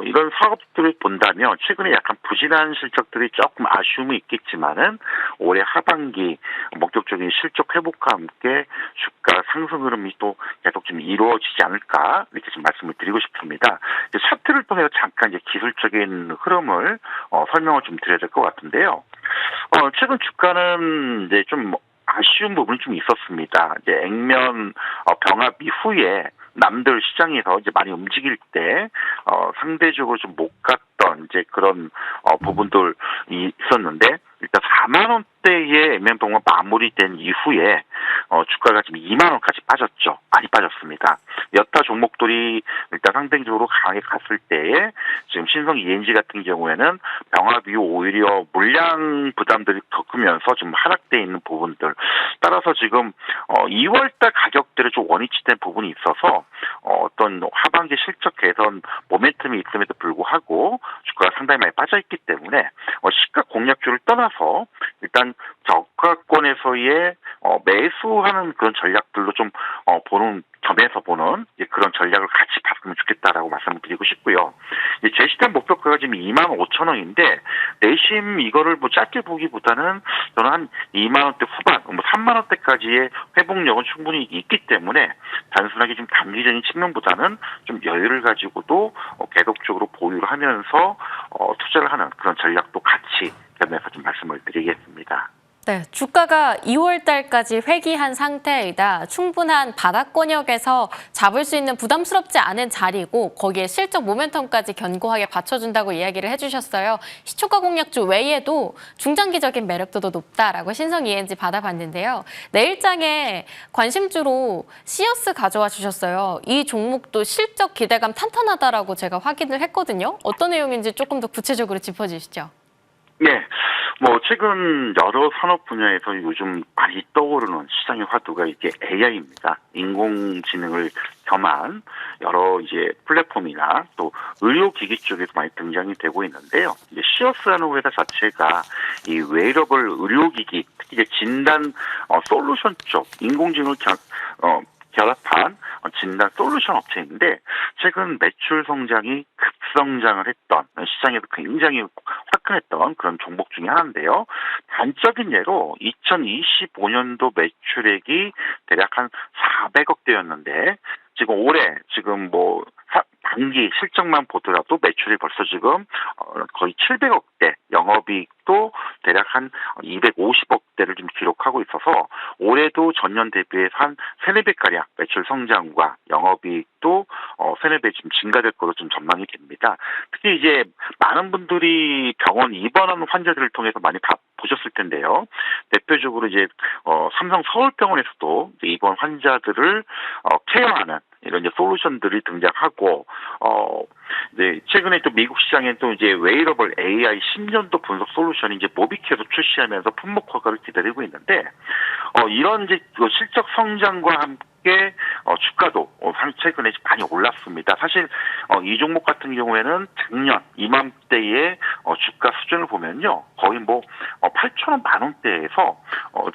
C: 이런 사업들을 본다면 최근에 약간 부진한 실적들이 조금 아쉬움이 있겠지만은 올해 하반기 본격적인 실적 회복과 함께 주가 상승 흐름이 또 계속 좀 이루어지지 않을까 이렇게 좀 말씀을 드리고 싶습니다. 이제 차트를 통해서 잠깐 이제 기술적인 흐름을 설명을 좀 드려야 될 것 같은데요. 최근 주가는 이제 좀 아쉬운 부분이 좀 있었습니다. 이제 액면 병합 이후에 남들 시장에서 이제 많이 움직일 때 상대적으로 좀 못 갔던 이제 그런 부분들이 있었는데 일단 4만 원대의 액면 병합 마무리된 이후에 주가가 지금 2만 원까지 빠졌죠. 많이 빠졌습니다. 여타 종목들이 일단 상대적으로 강하게 갔을 때에 지금 신성 ENG 같은 경우에는 병합 이후 오히려 물량 부담들이 더 크면서 좀 하락돼 있는 부분들 따라서 지금 2월달 가격들에 좀 원위치된 부분이 있어서 어떤 하반기 실적 개선 모멘텀이 있음에도 불구하고 주가가 상당히 많이 빠져있기 때문에 시가 공략주를 떠나서 일단 저가권에서의 매수하는 그런 전략들로 좀 겸해서 보는 그런 전략을 같이 봤으면 좋겠다라고 말씀을 드리고 싶고요. 제 시장 목표가가 지금 25,000원인데 내심 이거를 뭐 짧게 보기보다는 저는 한 2만 원대 후반, 3만 원대까지의 회복력은 충분히 있기 때문에 단순하게 좀 단기적인 측면보다는 좀 여유를 가지고도 계속적으로 보유를 하면서 투자를 하는 그런 전략도 같이 겸해서 좀 말씀을 드리겠습니다.
A: 네, 주가가 2월 달까지 회귀한 상태이다. 충분한 바닥권역에서 잡을 수 있는 부담스럽지 않은 자리고 거기에 실적 모멘텀까지 견고하게 받쳐준다고 이야기를 해주셨어요. 시초가 공략주 외에도 중장기적인 매력도도 높다라고 신성 ENG 받아봤는데요. 내일장에 관심주로 시어스 가져와 주셨어요. 이 종목도 실적 기대감 탄탄하다라고 제가 확인을 했거든요. 어떤 내용인지 조금 더 구체적으로 짚어주시죠.
C: 네. 뭐 최근 여러 산업 분야에서 요즘 많이 떠오르는 시장의 화두가 이제 AI입니다. 인공지능을 겸한 여러 이제 플랫폼이나 또 의료기기 쪽에서 많이 등장이 되고 있는데요. 이제 시어스라는 회사 자체가 이 웨어러블 의료기기, 특히 이제 진단 솔루션 쪽 인공지능을 결합한 진단 솔루션 업체인데 최근 매출 성장이 급성장을 했던 시장에서 굉장히 화끈했던 그런 종목 중에 하나인데요. 단적인 예로 2025년도 매출액이 대략 한 400억대였는데 지금 올해 지금 반기 실적만 보더라도 매출이 벌써 지금 거의 700억대 영업이익 매출액도 대략 한 250억대를 좀 기록하고 있어서 올해도 전년 대비해서 한 3-4배가량 매출 성장과 영업이익도 3-4배 좀 증가될 것으로 좀 전망이 됩니다. 특히 이제 많은 분들이 병원 입원하는 환자들을 통해서 많이 보셨을 텐데요. 대표적으로 이제 삼성 서울병원에서도 이제 입원 환자들을 케어하는 이런 이제 솔루션들이 등장하고 이제 최근에 또 미국 시장에 또 이제 웨이러블 AI 심전도 분석 솔루션이 이제 모비케어도 출시하면서 품목 허가를 기다리고 있는데 이런 이제 실적 성장과 함께 주가도 최근에 많이 올랐습니다. 사실 이 종목 같은 경우에는 작년 이맘때의 주가 수준을 보면요 거의 뭐 8,000원 만 원대에서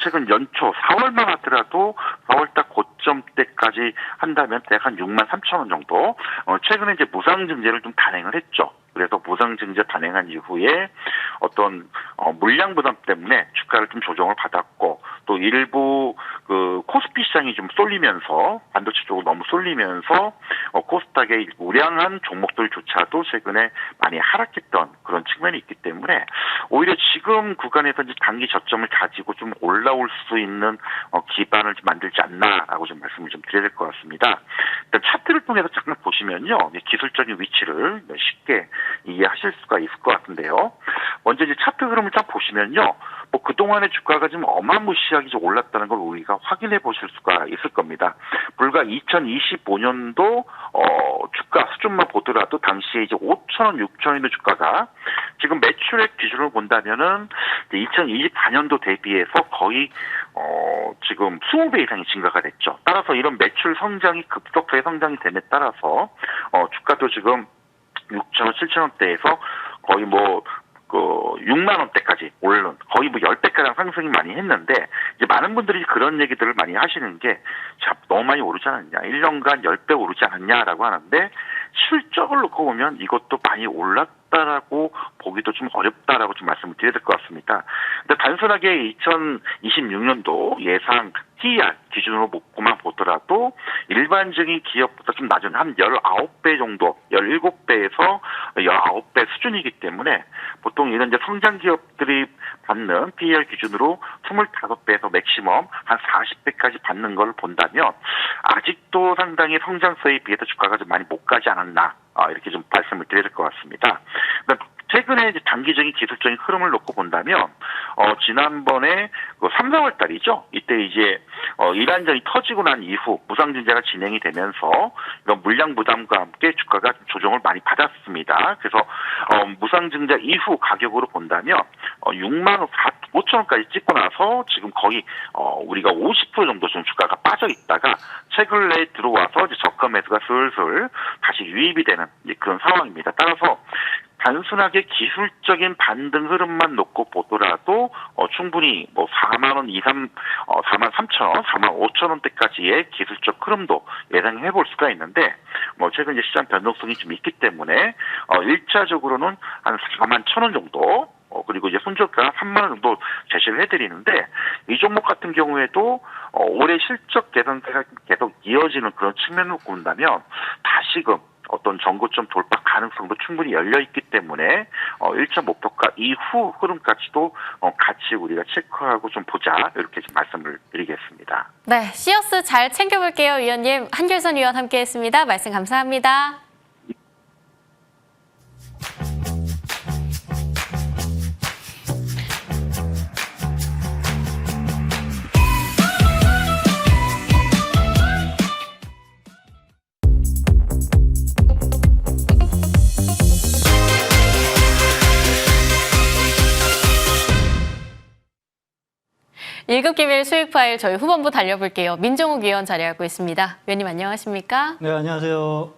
C: 최근 연초 4월만 하더라도 4월달 고점대까지 한다면 대략 한 63,000원 정도. 최근에 이제 무상증자를 좀 단행을 했죠. 그래서 무상증자 단행한 이후에 어떤 물량 부담 때문에 주가를 좀 조정을 받았고 또 일부 그 코스피 시장이 좀 쏠리면서 반도체 쪽으로 너무 쏠리면서 코스닥의 우량한 종목들조차도 최근에 많이 하락했던 그런 측면이 있기 때문에 오히려 지금 구간에서 이제 단기 저점을 가지고 좀 올라올 수 있는 기반을 좀 만들지 않나라고 좀 말씀을 좀 드려야 될 것 같습니다. 일단 차트를 통해서 잠깐 보시면요 기술적인 위치를 쉽게 이해하실 수가 있을 것 같은데요. 먼저 이제 차트 흐름을 딱 보시면요. 뭐 그동안의 주가가 좀 어마무시하게 좀 올랐다는 걸 우리가 확인해 보실 수가 있을 겁니다. 불과 2025년도 주가 수준만 보더라도 당시에 이제 5,000원, 6,000원의 주가가 지금 매출액 기준으로 본다면은 2024년도 대비해서 거의 지금 20배 이상이 증가가 됐죠. 따라서 이런 매출 성장이 급속하게 성장이 됨에 따라서 주가도 지금 6,000원, 7,000원대에서 거의 뭐 6만 원대까지 오른 거의 뭐 10배가량 상승이 많이 했는데 이제 많은 분들이 그런 얘기들을 많이 하시는 게 너무 많이 오르지 않았냐 1년간 10배 오르지 않았냐라고 하는데 실적을 놓고 보면 이것도 많이 올랐다라고 보기도 좀 어렵다라고 좀 말씀을 드려야 될 것 같습니다. 근데 단순하게 2026년도 예상 TER 기준으로 놓고만 보더라도 일반적인 기업보다 좀 낮은 한 19배 정도, 17배에서 19배 수준이기 때문에 보통 이런 이제 성장 기업들이 받는 PER 기준으로 25배에서 맥시멈 한 40배까지 받는 걸 본다면 아직도 상당히 성장세에 비해서 주가가 좀 많이 못 가지 않았나 이렇게 좀 말씀을 드려야 될 것 같습니다. 최근에 이제 단기적인 기술적인 흐름을 놓고 본다면 지난번에 3, 4월 달이죠. 이때 이제 이란전이 터지고 난 이후 무상증자가 진행이 되면서 이런 물량 부담과 함께 주가가 조정을 많이 받았습니다. 그래서 무상증자 이후 가격으로 본다면 6만 5천 원까지 찍고 나서 지금 거의 우리가 50% 정도 좀 주가가 빠져 있다가 최근에 들어와서 이제 저가 매수가 슬슬 다시 유입이 되는 그런 상황입니다. 따라서 단순하게 기술적인 반등 흐름만 놓고 보더라도 충분히 뭐 4만 원 이상, 4만 3천 원, 4만 5천 원대까지의 기술적 흐름도 예상해 볼 수가 있는데 뭐 최근 이제 시장 변동성이 좀 있기 때문에 1차적으로는 한 4만 1천 원 정도 그리고 이제 손절가 3만 원 정도 제시를 해드리는데 이 종목 같은 경우에도 올해 실적 개선세가 계속 이어지는 그런 측면을 본다면 다시금 어떤 전고점 돌파 가능성도 충분히 열려 있기 때문에 1차 목표가 이후 흐름까지도 같이 우리가 체크하고 좀 보자 이렇게 좀 말씀을 드리겠습니다.
A: 네, 시어스 잘 챙겨볼게요, 위원님. 한결선 위원 함께했습니다. 말씀 감사합니다. 일급 기밀 수익 파일 저희 후반부 달려볼게요. 민정욱 위원 자리하고 있습니다. 위원님 안녕하십니까?
D: 네, 안녕하세요.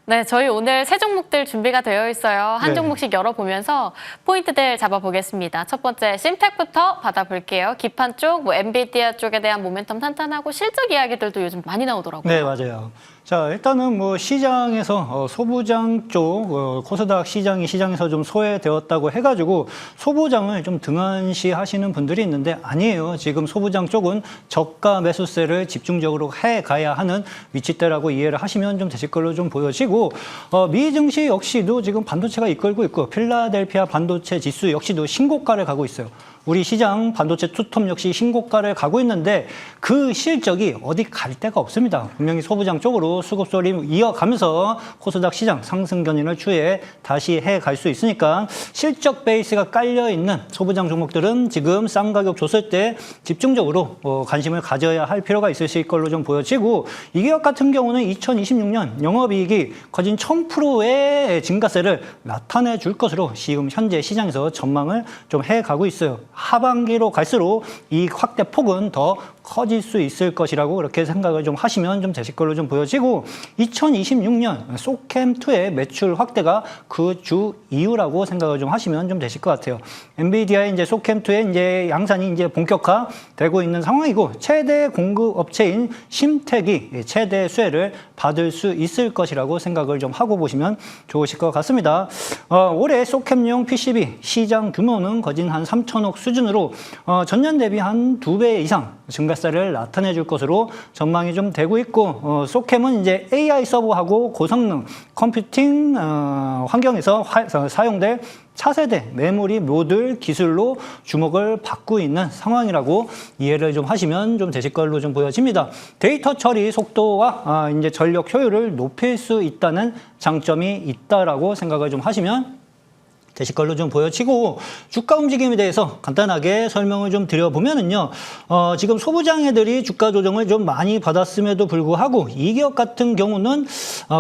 A: 네, 저희 오늘 세 종목들 준비가 되어 있어요. 한
D: 네.
A: 종목씩 열어보면서 포인트들 잡아보겠습니다. 첫 번째 심텍부터 받아볼게요. 기판 쪽, 엔비디아 쪽에 대한 모멘텀 탄탄하고 실적 이야기들도 요즘 많이 나오더라고요.
D: 네, 맞아요. 자, 일단은 뭐 시장에서 소부장 쪽 코스닥 시장이 시장에서 좀 소외되었다고 해가지고 소부장을 좀 등한시하시는 분들이 있는데 아니에요. 지금 소부장 쪽은 저가 매수세를 집중적으로 해가야 하는 위치대라고 이해를 하시면 좀 되실 걸로 좀 보여지고 미 증시 역시도 지금 반도체가 이끌고 있고 필라델피아 반도체 지수 역시도 신고가를 가고 있어요. 우리 시장 반도체 투톱 역시 신고가를 가고 있는데 그 실적이 어디 갈 데가 없습니다. 분명히 소부장 쪽으로 수급 쏠림 이어가면서 코스닥 시장 상승 견인을 추후에 다시 해갈 수 있으니까 실적 베이스가 깔려있는 소부장 종목들은 지금 싼 가격 줬을 때 집중적으로 관심을 가져야 할 필요가 있으실 걸로 좀 보여지고 이 기업 같은 경우는 2026년 영업이익이 거진 1000%의 증가세를 나타내 줄 것으로 지금 현재 시장에서 전망을 좀 해가고 있어요. 하반기로 갈수록 이 확대 폭은 더 커질 수 있을 것이라고 그렇게 생각을 좀 하시면 좀 되실 걸로 좀 보여지고 2026년 소캠2의 매출 확대가 그 주 이유라고 생각을 좀 하시면 좀 되실 것 같아요. 엔비디아의 이제 소캠2의 이제 양산이 이제 본격화되고 있는 상황이고 최대 공급 업체인 심택이 최대 수혜를 받을 수 있을 것이라고 생각을 좀 하고 보시면 좋으실 것 같습니다. 올해 소캠용 PCB 시장 규모는 거진 한 3천억 수준으로 전년 대비 한 2배 이상 증가세를 나타내 줄 것으로 전망이 좀 되고 있고 소캠은 이제 AI 서버하고 고성능 컴퓨팅 환경에서 사용될 차세대 메모리 모듈 기술로 주목을 받고 있는 상황이라고 이해를 좀 하시면 좀 되실 걸로 좀 보여집니다. 데이터 처리 속도와 이제 전력 효율을 높일 수 있다는 장점이 있다라고 생각을 좀 하시면 되실 걸로 좀 보여지고 주가 움직임에 대해서 간단하게 설명을 좀 드려보면은요. 지금 소부장애들이 주가 조정을 좀 많이 받았음에도 불구하고 이 기업 같은 경우는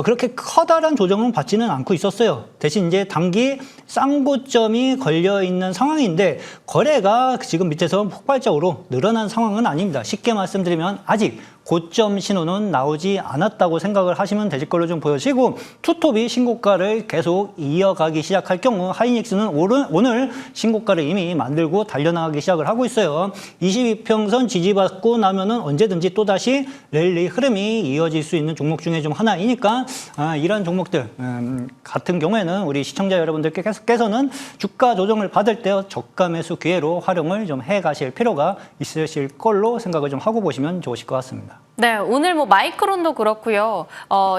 D: 그렇게 커다란 조정은 받지는 않고 있었어요. 대신 이제 단기 쌍고점이 걸려 있는 상황인데 거래가 지금 밑에서 폭발적으로 늘어난 상황은 아닙니다. 쉽게 말씀드리면 아직 고점 신호는 나오지 않았다고 생각을 하시면 되실 걸로 좀 보여지고 투톱이 신고가를 계속 이어가기 시작할 경우 하이닉스는 오늘 신고가를 이미 만들고 달려나가기 시작을 하고 있어요. 22평선 지지받고 나면은 언제든지 또다시 랠리 흐름이 이어질 수 있는 종목 중에 좀 하나이니까 이런 종목들 같은 경우에는 우리 시청자 여러분들께서는 주가 조정을 받을 때 저가 매수 기회로 활용을 좀 해가실 필요가 있으실 걸로 생각을 좀 하고 보시면 좋으실 것 같습니다.
A: 네, 오늘 뭐 마이크론도 그렇고요.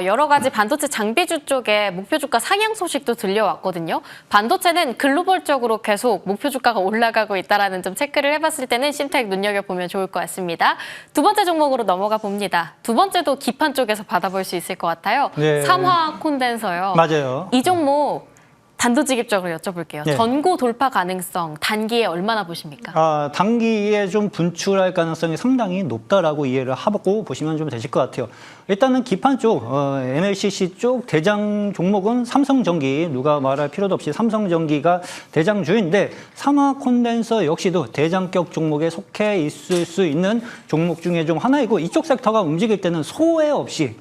A: 여러 가지 반도체 장비주 쪽에 목표 주가 상향 소식도 들려왔거든요. 반도체는 글로벌적으로 계속 목표 주가가 올라가고 있다라는 점 체크를 해봤을 때는 심택 눈여겨보면 좋을 것 같습니다. 두 번째 종목으로 넘어가 봅니다. 두 번째도 기판 쪽에서 받아볼 수 있을 것 같아요.
D: 네.
A: 삼화 콘덴서요.
D: 맞아요.
A: 이 종목 단도직입적으로 여쭤볼게요.
D: 네.
A: 전고 돌파 가능성 단기에 얼마나 보십니까?
D: 단기에 좀 분출할 가능성이 상당히 높다라고 이해를 하고 보시면 좀 되실 것 같아요. 일단은 기판 쪽, MLCC 쪽 대장 종목은 삼성전기, 누가 말할 필요도 없이 삼성전기가 대장주인데 삼화 콘덴서 역시도 대장격 종목에 속해 있을 수 있는 종목 중에 좀 하나이고 이쪽 섹터가 움직일 때는 소외 없이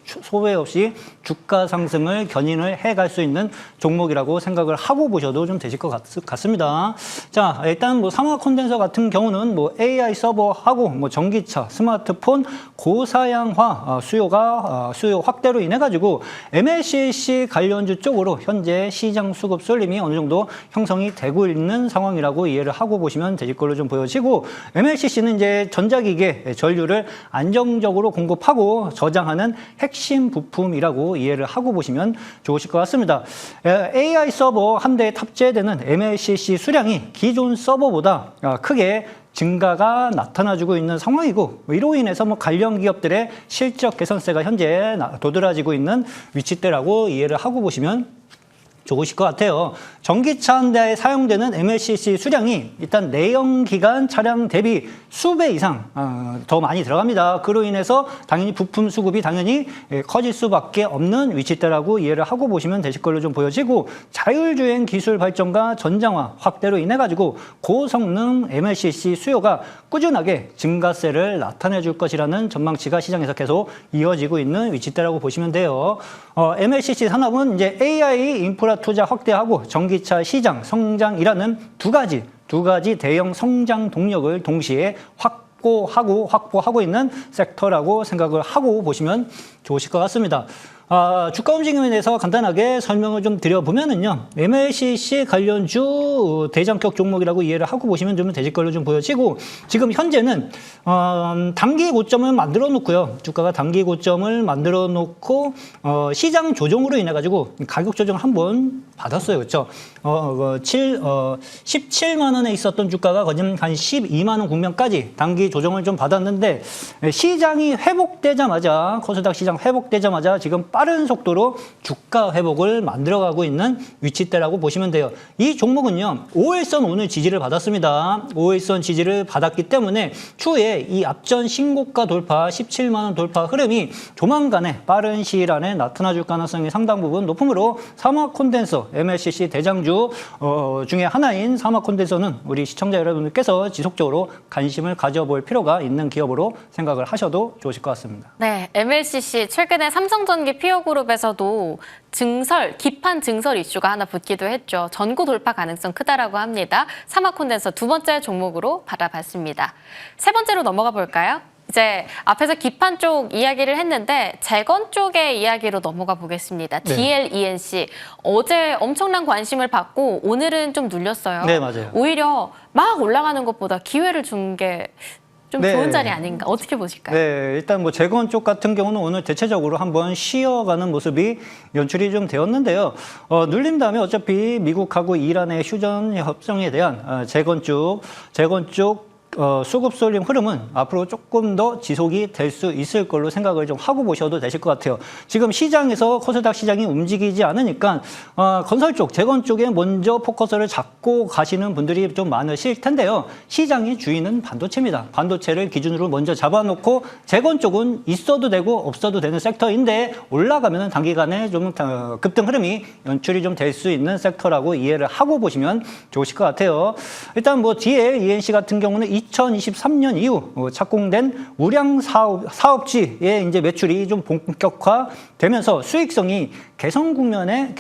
D: 주가 상승을 견인을 해갈 수 있는 종목이라고 생각을 하고 보셔도 좀 되실 것 같습니다. 자, 일단 뭐 삼화 콘덴서 같은 경우는 뭐 AI 서버하고 뭐 전기차, 스마트폰 고사양화 수요 확대로 인해 가지고 MLCC 관련주 쪽으로 현재 시장 수급 쏠림이 어느 정도 형성이 되고 있는 상황이라고 이해를 하고 보시면 되실 걸로 좀 보여지고 MLCC는 이제 전자기계 전류를 안정적으로 공급하고 저장하는 핵심 부품이라고 이해를 하고 보시면 좋으실 것 같습니다. AI 서버 한 대에 탑재되는 MLCC 수량이 기존 서버보다 크게 증가가 나타나주고 있는 상황이고 이로 인해서 뭐 관련 기업들의 실적 개선세가 현재 도드라지고 있는 위치대라고 이해를 하고 보시면 좋으실 것 같아요. 전기차 한 대에 사용되는 MLCC 수량이 일단 내연기관 차량 대비 수배 이상 더 많이 들어갑니다. 그로 인해서 당연히 부품 수급이 당연히 커질 수밖에 없는 위치대라고 이해를 하고 보시면 되실 걸로 좀 보여지고 자율주행 기술 발전과 전장화 확대로 인해 가지고 고성능 MLCC 수요가 꾸준하게 증가세를 나타내 줄 것이라는 전망치가 시장에서 계속 이어지고 있는 위치대라고 보시면 돼요. MLCC 산업은 이제 AI 인프라 투자 확대하고 전기차 시장 성장이라는 두 가지 대형 성장 동력을 동시에 확보하고 있는 섹터라고 생각을 하고 보시면 좋으실 것 같습니다. 주가 움직임에 대해서 간단하게 설명을 좀 드려보면은요. MLCC 관련주 대장격 종목이라고 이해를 하고 보시면 좀 되실 걸로 좀 보여지고 지금 현재는 단기 고점을 만들어 놓고요. 주가가 단기 고점을 만들어 놓고 시장 조정으로 인해 가지고 가격 조정 한번 받았어요. 그렇죠? 17만 원에 있었던 주가가 거의 한 12만 원 국면까지 단기 조정을 좀 받았는데 시장이 회복되자마자 코스닥 시장 회복되자마자 지금 빠른 속도로 주가 회복을 만들어가고 있는 위치대라고 보시면 돼요. 이 종목은요. 5일선 오늘 지지를 받았습니다. 5일선 지지를 받았기 때문에 추후에 이 앞전 신고가 돌파 17만 원 돌파 흐름이 조만간에 빠른 시일 안에 나타나줄 가능성이 상당 부분 높으므로 사막 콘덴서 MLCC 대장주 중에 하나인 사막 콘덴서는 우리 시청자 여러분들께서 지속적으로 관심을 가져볼 필요가 있는 기업으로 생각을 하셔도 좋으실 것 같습니다.
A: 네, MLCC 최근에 삼성전기 피어그룹에서도 기판 증설 이슈가 하나 붙기도 했죠. 전고 돌파 가능성 크다라고 합니다. 사막 콘덴서 두 번째 종목으로 받아봤습니다. 세 번째로 넘어가 볼까요? 이제 앞에서 기판 쪽 이야기를 했는데 재건 쪽의 이야기로 넘어가 보겠습니다.
D: 네.
A: DLENC 어제 엄청난 관심을 받고 오늘은 좀 눌렸어요.
D: 네, 맞아요.
A: 오히려 막 올라가는 것보다 기회를 준 게 좀
D: 네.
A: 좋은 자리 아닌가? 어떻게 보실까요?
D: 네, 일단 뭐 재건 쪽 같은 경우는 오늘 대체적으로 한번 쉬어가는 모습이 연출이 좀 되었는데요. 눌린 다음에 어차피 미국하고 이란의 휴전 협정에 대한 재건 쪽 수급 쏠림 흐름은 앞으로 조금 더 지속이 될 수 있을 걸로 생각을 좀 하고 보셔도 되실 것 같아요. 지금 시장에서 코스닥 시장이 움직이지 않으니까 건설 쪽, 재건 쪽에 먼저 포커스를 잡고 가시는 분들이 좀 많으실 텐데요. 시장의 주인은 반도체입니다. 반도체를 기준으로 먼저 잡아놓고 재건 쪽은 있어도 되고 없어도 되는 섹터인데 올라가면 단기간에 좀 급등 흐름이 연출이 좀 될 수 있는 섹터라고 이해를 하고 보시면 좋으실 것 같아요. 일단 뭐 DLENC 같은 경우는 2023년 이후 착공된 우량 사업지의 이제 매출이 좀 본격화되면서 수익성이 개선 국면에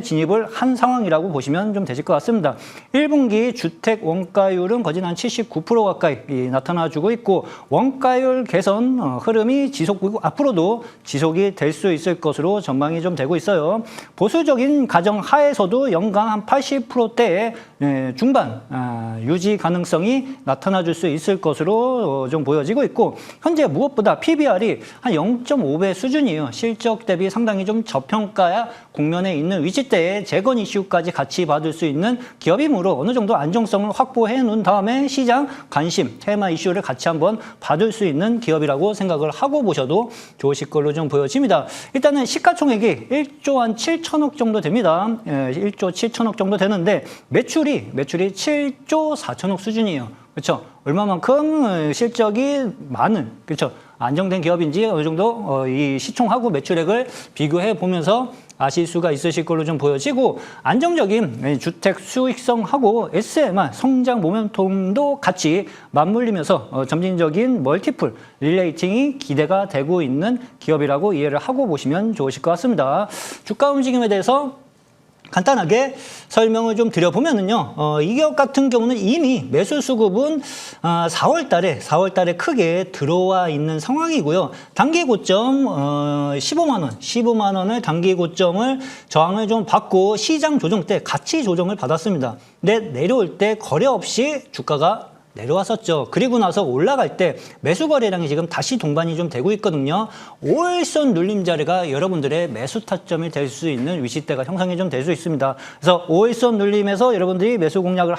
D: 진입을 한 상황이라고 보시면 좀 되실 것 같습니다. 1분기 주택 원가율은 거진 한 79% 가까이 나타나주고 있고 원가율 개선 흐름이 앞으로도 지속이 될 수 있을 것으로 전망이 좀 되고 있어요. 보수적인 가정 하에서도 연간 한 80%대의 중반 유지 가능성이 나타나줄 수 있을 것으로 좀 보여지고 있고 현재 무엇보다 PBR이 한 0.5배 수준이에요. 실적 대비 상당히 좀 저평가야 국면에 있는 위치대에 재건 이슈까지 같이 받을 수 있는 기업이므로 어느 정도 안정성을 확보해 놓은 다음에 시장 관심, 테마 이슈를 같이 한번 받을 수 있는 기업이라고 생각을 하고 보셔도 좋으실 걸로 좀 보여집니다. 일단은 시가총액이 1조 한 7천억 정도 됩니다. 1조 7천억 정도 되는데 매출이 7조 4천억 수준이에요. 그렇죠? 얼마만큼 실적이 많은, 그렇죠? 안정된 기업인지 어느 정도 이 시총하고 매출액을 비교해 보면서 아실 수가 있으실 걸로 좀 보여지고 안정적인 주택 수익성하고 SMR 성장 모멘텀도 같이 맞물리면서 점진적인 멀티플 릴레이팅이 기대가 되고 있는 기업이라고 이해를 하고 보시면 좋으실 것 같습니다. 주가 움직임에 대해서 간단하게 설명을 좀 드려보면은요, 이 기업 같은 경우는 이미 매수 수급은 4월 달에 크게 들어와 있는 상황이고요. 단기 고점 15만 원을 단기 고점을 저항을 좀 받고 시장 조정 때 같이 조정을 받았습니다. 근데 내려올 때 거래 없이 주가가 내려왔었죠. 그리고 나서 올라갈 때 매수 거래량이 지금 다시 동반이 좀 되고 있거든요. 5일선 눌림 자리가 여러분들의 매수 타점이 될 수 있는 위치대가 형성이 좀 될 수 있습니다. 그래서 5일선 눌림에서 여러분들이 매수 공략을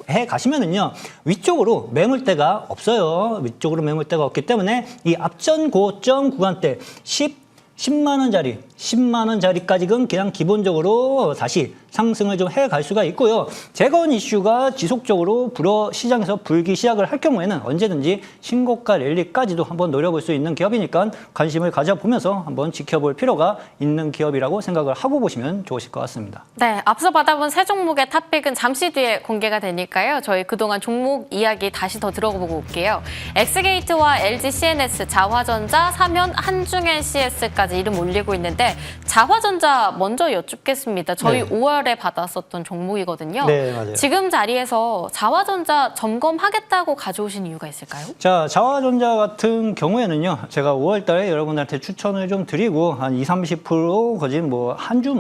D: 해 가시면은요. 위쪽으로 매물대가 없어요. 위쪽으로 매물대가 없기 때문에 이 앞전 고점 구간대 10만 원짜리까지는 그냥 기본적으로 다시 상승을 좀 해갈 수가 있고요. 재건 이슈가 지속적으로 시장에서 불기 시작을 할 경우에는 언제든지 신고가 랠리까지도 한번 노려볼 수 있는 기업이니까 관심을 가져보면서 한번 지켜볼 필요가 있는 기업이라고 생각을 하고 보시면 좋으실 것 같습니다.
A: 네, 앞서 받아본 세 종목의 탑픽은 잠시 뒤에 공개가 되니까요. 저희 그동안 종목 이야기 다시 더 들어보고 올게요. 엑스게이트와 LG CNS, 자화전자, 삼현, 한중엔 CS까지 이름 올리고 있는데 자화전자 먼저 여쭙겠습니다. 저희
D: 네.
A: 5월에 9월에 받았었던 종목이거든요.
D: 네, 맞아요.
A: 지금 자리에서 자화전자 점검하겠다고 가져오신 이유가 있을까요?
D: 자, 자화전자 같은 경우에는요, 제가 5월 달에 여러분들한테 추천을 좀 드리고, 한 20, 30% 거진 뭐 한 주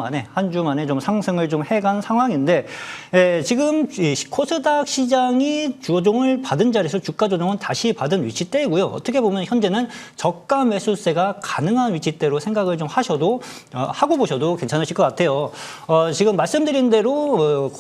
D: 만에 좀 상승을 좀 해간 상황인데, 지금 이 코스닥 시장이 조정을 받은 자리에서 주가 조정은 다시 받은 위치대이고요. 어떻게 보면 현재는 저가 매수세가 가능한 위치대로 생각을 좀 하고 보셔도 괜찮으실 것 같아요. 지금 말씀드린 대로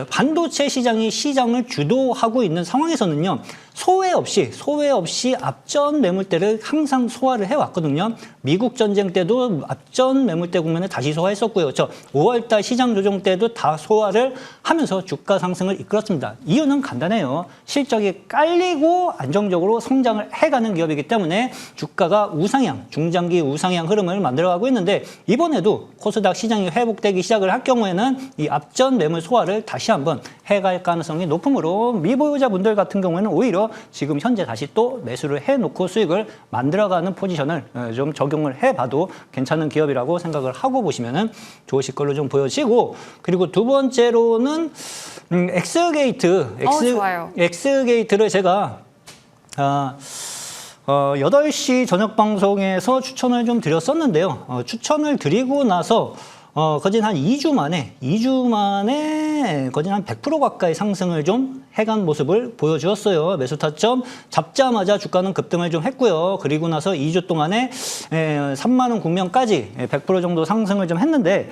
D: 반도체 시장을 주도하고 있는 상황에서는요. 소외 없이 앞전 매물대를 항상 소화를 해왔거든요. 미국 전쟁 때도 앞전 매물대 국면을 다시 소화했었고요. 그렇죠? 5월달 시장 조정 때도 다 소화를 하면서 주가 상승을 이끌었습니다. 이유는 간단해요. 실적이 깔리고 안정적으로 성장을 해가는 기업이기 때문에 주가가 우상향, 중장기 우상향 흐름을 만들어가고 있는데 이번에도 코스닥 시장이 회복되기 시작을 할 경우에는 이 앞전 매물 소화를 다시 한번 해갈 가능성이 높으므로 미보유자분들 같은 경우에는 오히려 지금 현재 다시 또 매수를 해놓고 수익을 만들어가는 포지션을 좀 적용을 해봐도 괜찮은 기업이라고 생각을 하고 보시면 좋으실 걸로 좀 보여지고, 그리고 두 번째로는
A: 좋아요.
D: 엑스게이트를 제가 8시 저녁 방송에서 추천을 좀 드렸었는데요. 추천을 드리고 나서 거진 한 2주 만에 거진 한 100% 가까이 상승을 좀 해간 모습을 보여주었어요. 매수 타점 잡자마자 주가는 급등을 좀 했고요. 그리고 나서 2주 동안에 3만 원 국면까지 100% 정도 상승을 좀 했는데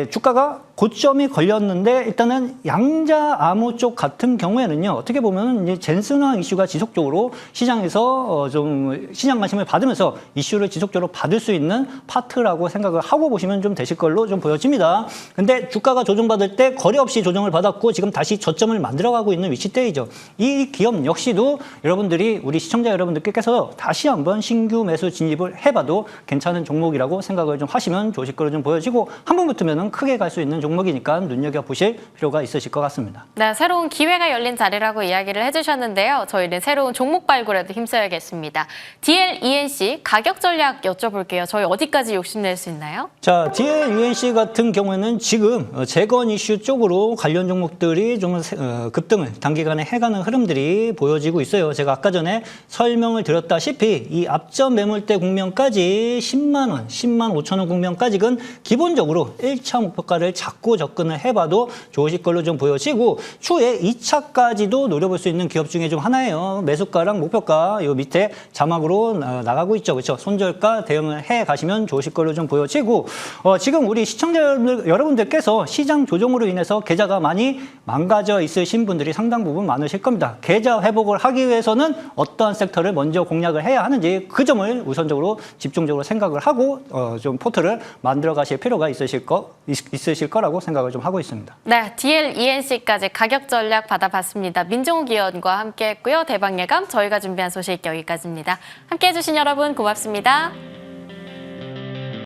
D: 주가가 고점이 걸렸는데 일단은 양자 암호 쪽 같은 경우에는요. 어떻게 보면 이제 젠슨화 이슈가 지속적으로 시장에서 좀 시장 관심을 받으면서 이슈를 지속적으로 받을 수 있는 파트라고 생각을 하고 보시면 좀 되실 걸로 좀 보여집니다. 근데 주가가 조정받을 때 거래 없이 조정을 받았고 지금 다시 저점을 만들어가고 있는 위치대이죠. 이 기업 역시도 여러분들이 우리 시청자 여러분들께서 다시 한번 신규 매수 진입을 해봐도 괜찮은 종목이라고 생각을 좀 하시면 좋으실 걸로 좀 보여지고 한 번 붙으면 크게 갈 수 있는 종목이니까 눈여겨보실 필요가 있으실 것 같습니다.
A: 네, 새로운 기회가 열린 자리라고 이야기를 해주셨는데요. 저희는 새로운 종목 발굴에도 힘써야겠습니다. DL-ENC 가격 전략 여쭤볼게요. 저희 어디까지 욕심낼 수 있나요?
D: 자, DL-ENC 같은 경우에는 지금 재건 이슈 쪽으로 관련 종목들이 좀 급등을 단기간에 해가는 흐름들이 보여지고 있어요. 제가 아까 전에 설명을 드렸다시피 이 앞전 매물대 국면까지 10만 원, 10만 5천 원 국면까지는 기본적으로 1차 목표가를 잡고 접근을 해봐도 좋으실 걸로 좀 보여지고 추후에 2차까지도 노려볼 수 있는 기업 중에 좀 하나예요. 매수가랑 목표가 이 밑에 자막으로 나가고 있죠. 그렇죠? 손절가 대응을 해 가시면 좋으실 걸로 좀 보여지고 지금 우리 시청자 여러분들께서 시장 조정으로 인해서 계좌가 많이 망가져 있으신 분들이 상당 부분 많으실 겁니다. 계좌 회복을 하기 위해서는 어떠한 섹터를 먼저 공략을 해야 하는지 그 점을 우선적으로 집중적으로 생각을 하고 좀 포트를 만들어 가실 필요가 있으실 거라고 생각을 좀 하고 있습니다.
A: 네, DL-ENC까지 가격 전략 받아봤습니다. 민종욱 의원과 함께했고요. 대박 예감 저희가 준비한 소식 여기까지입니다. 함께해 주신 여러분 고맙습니다.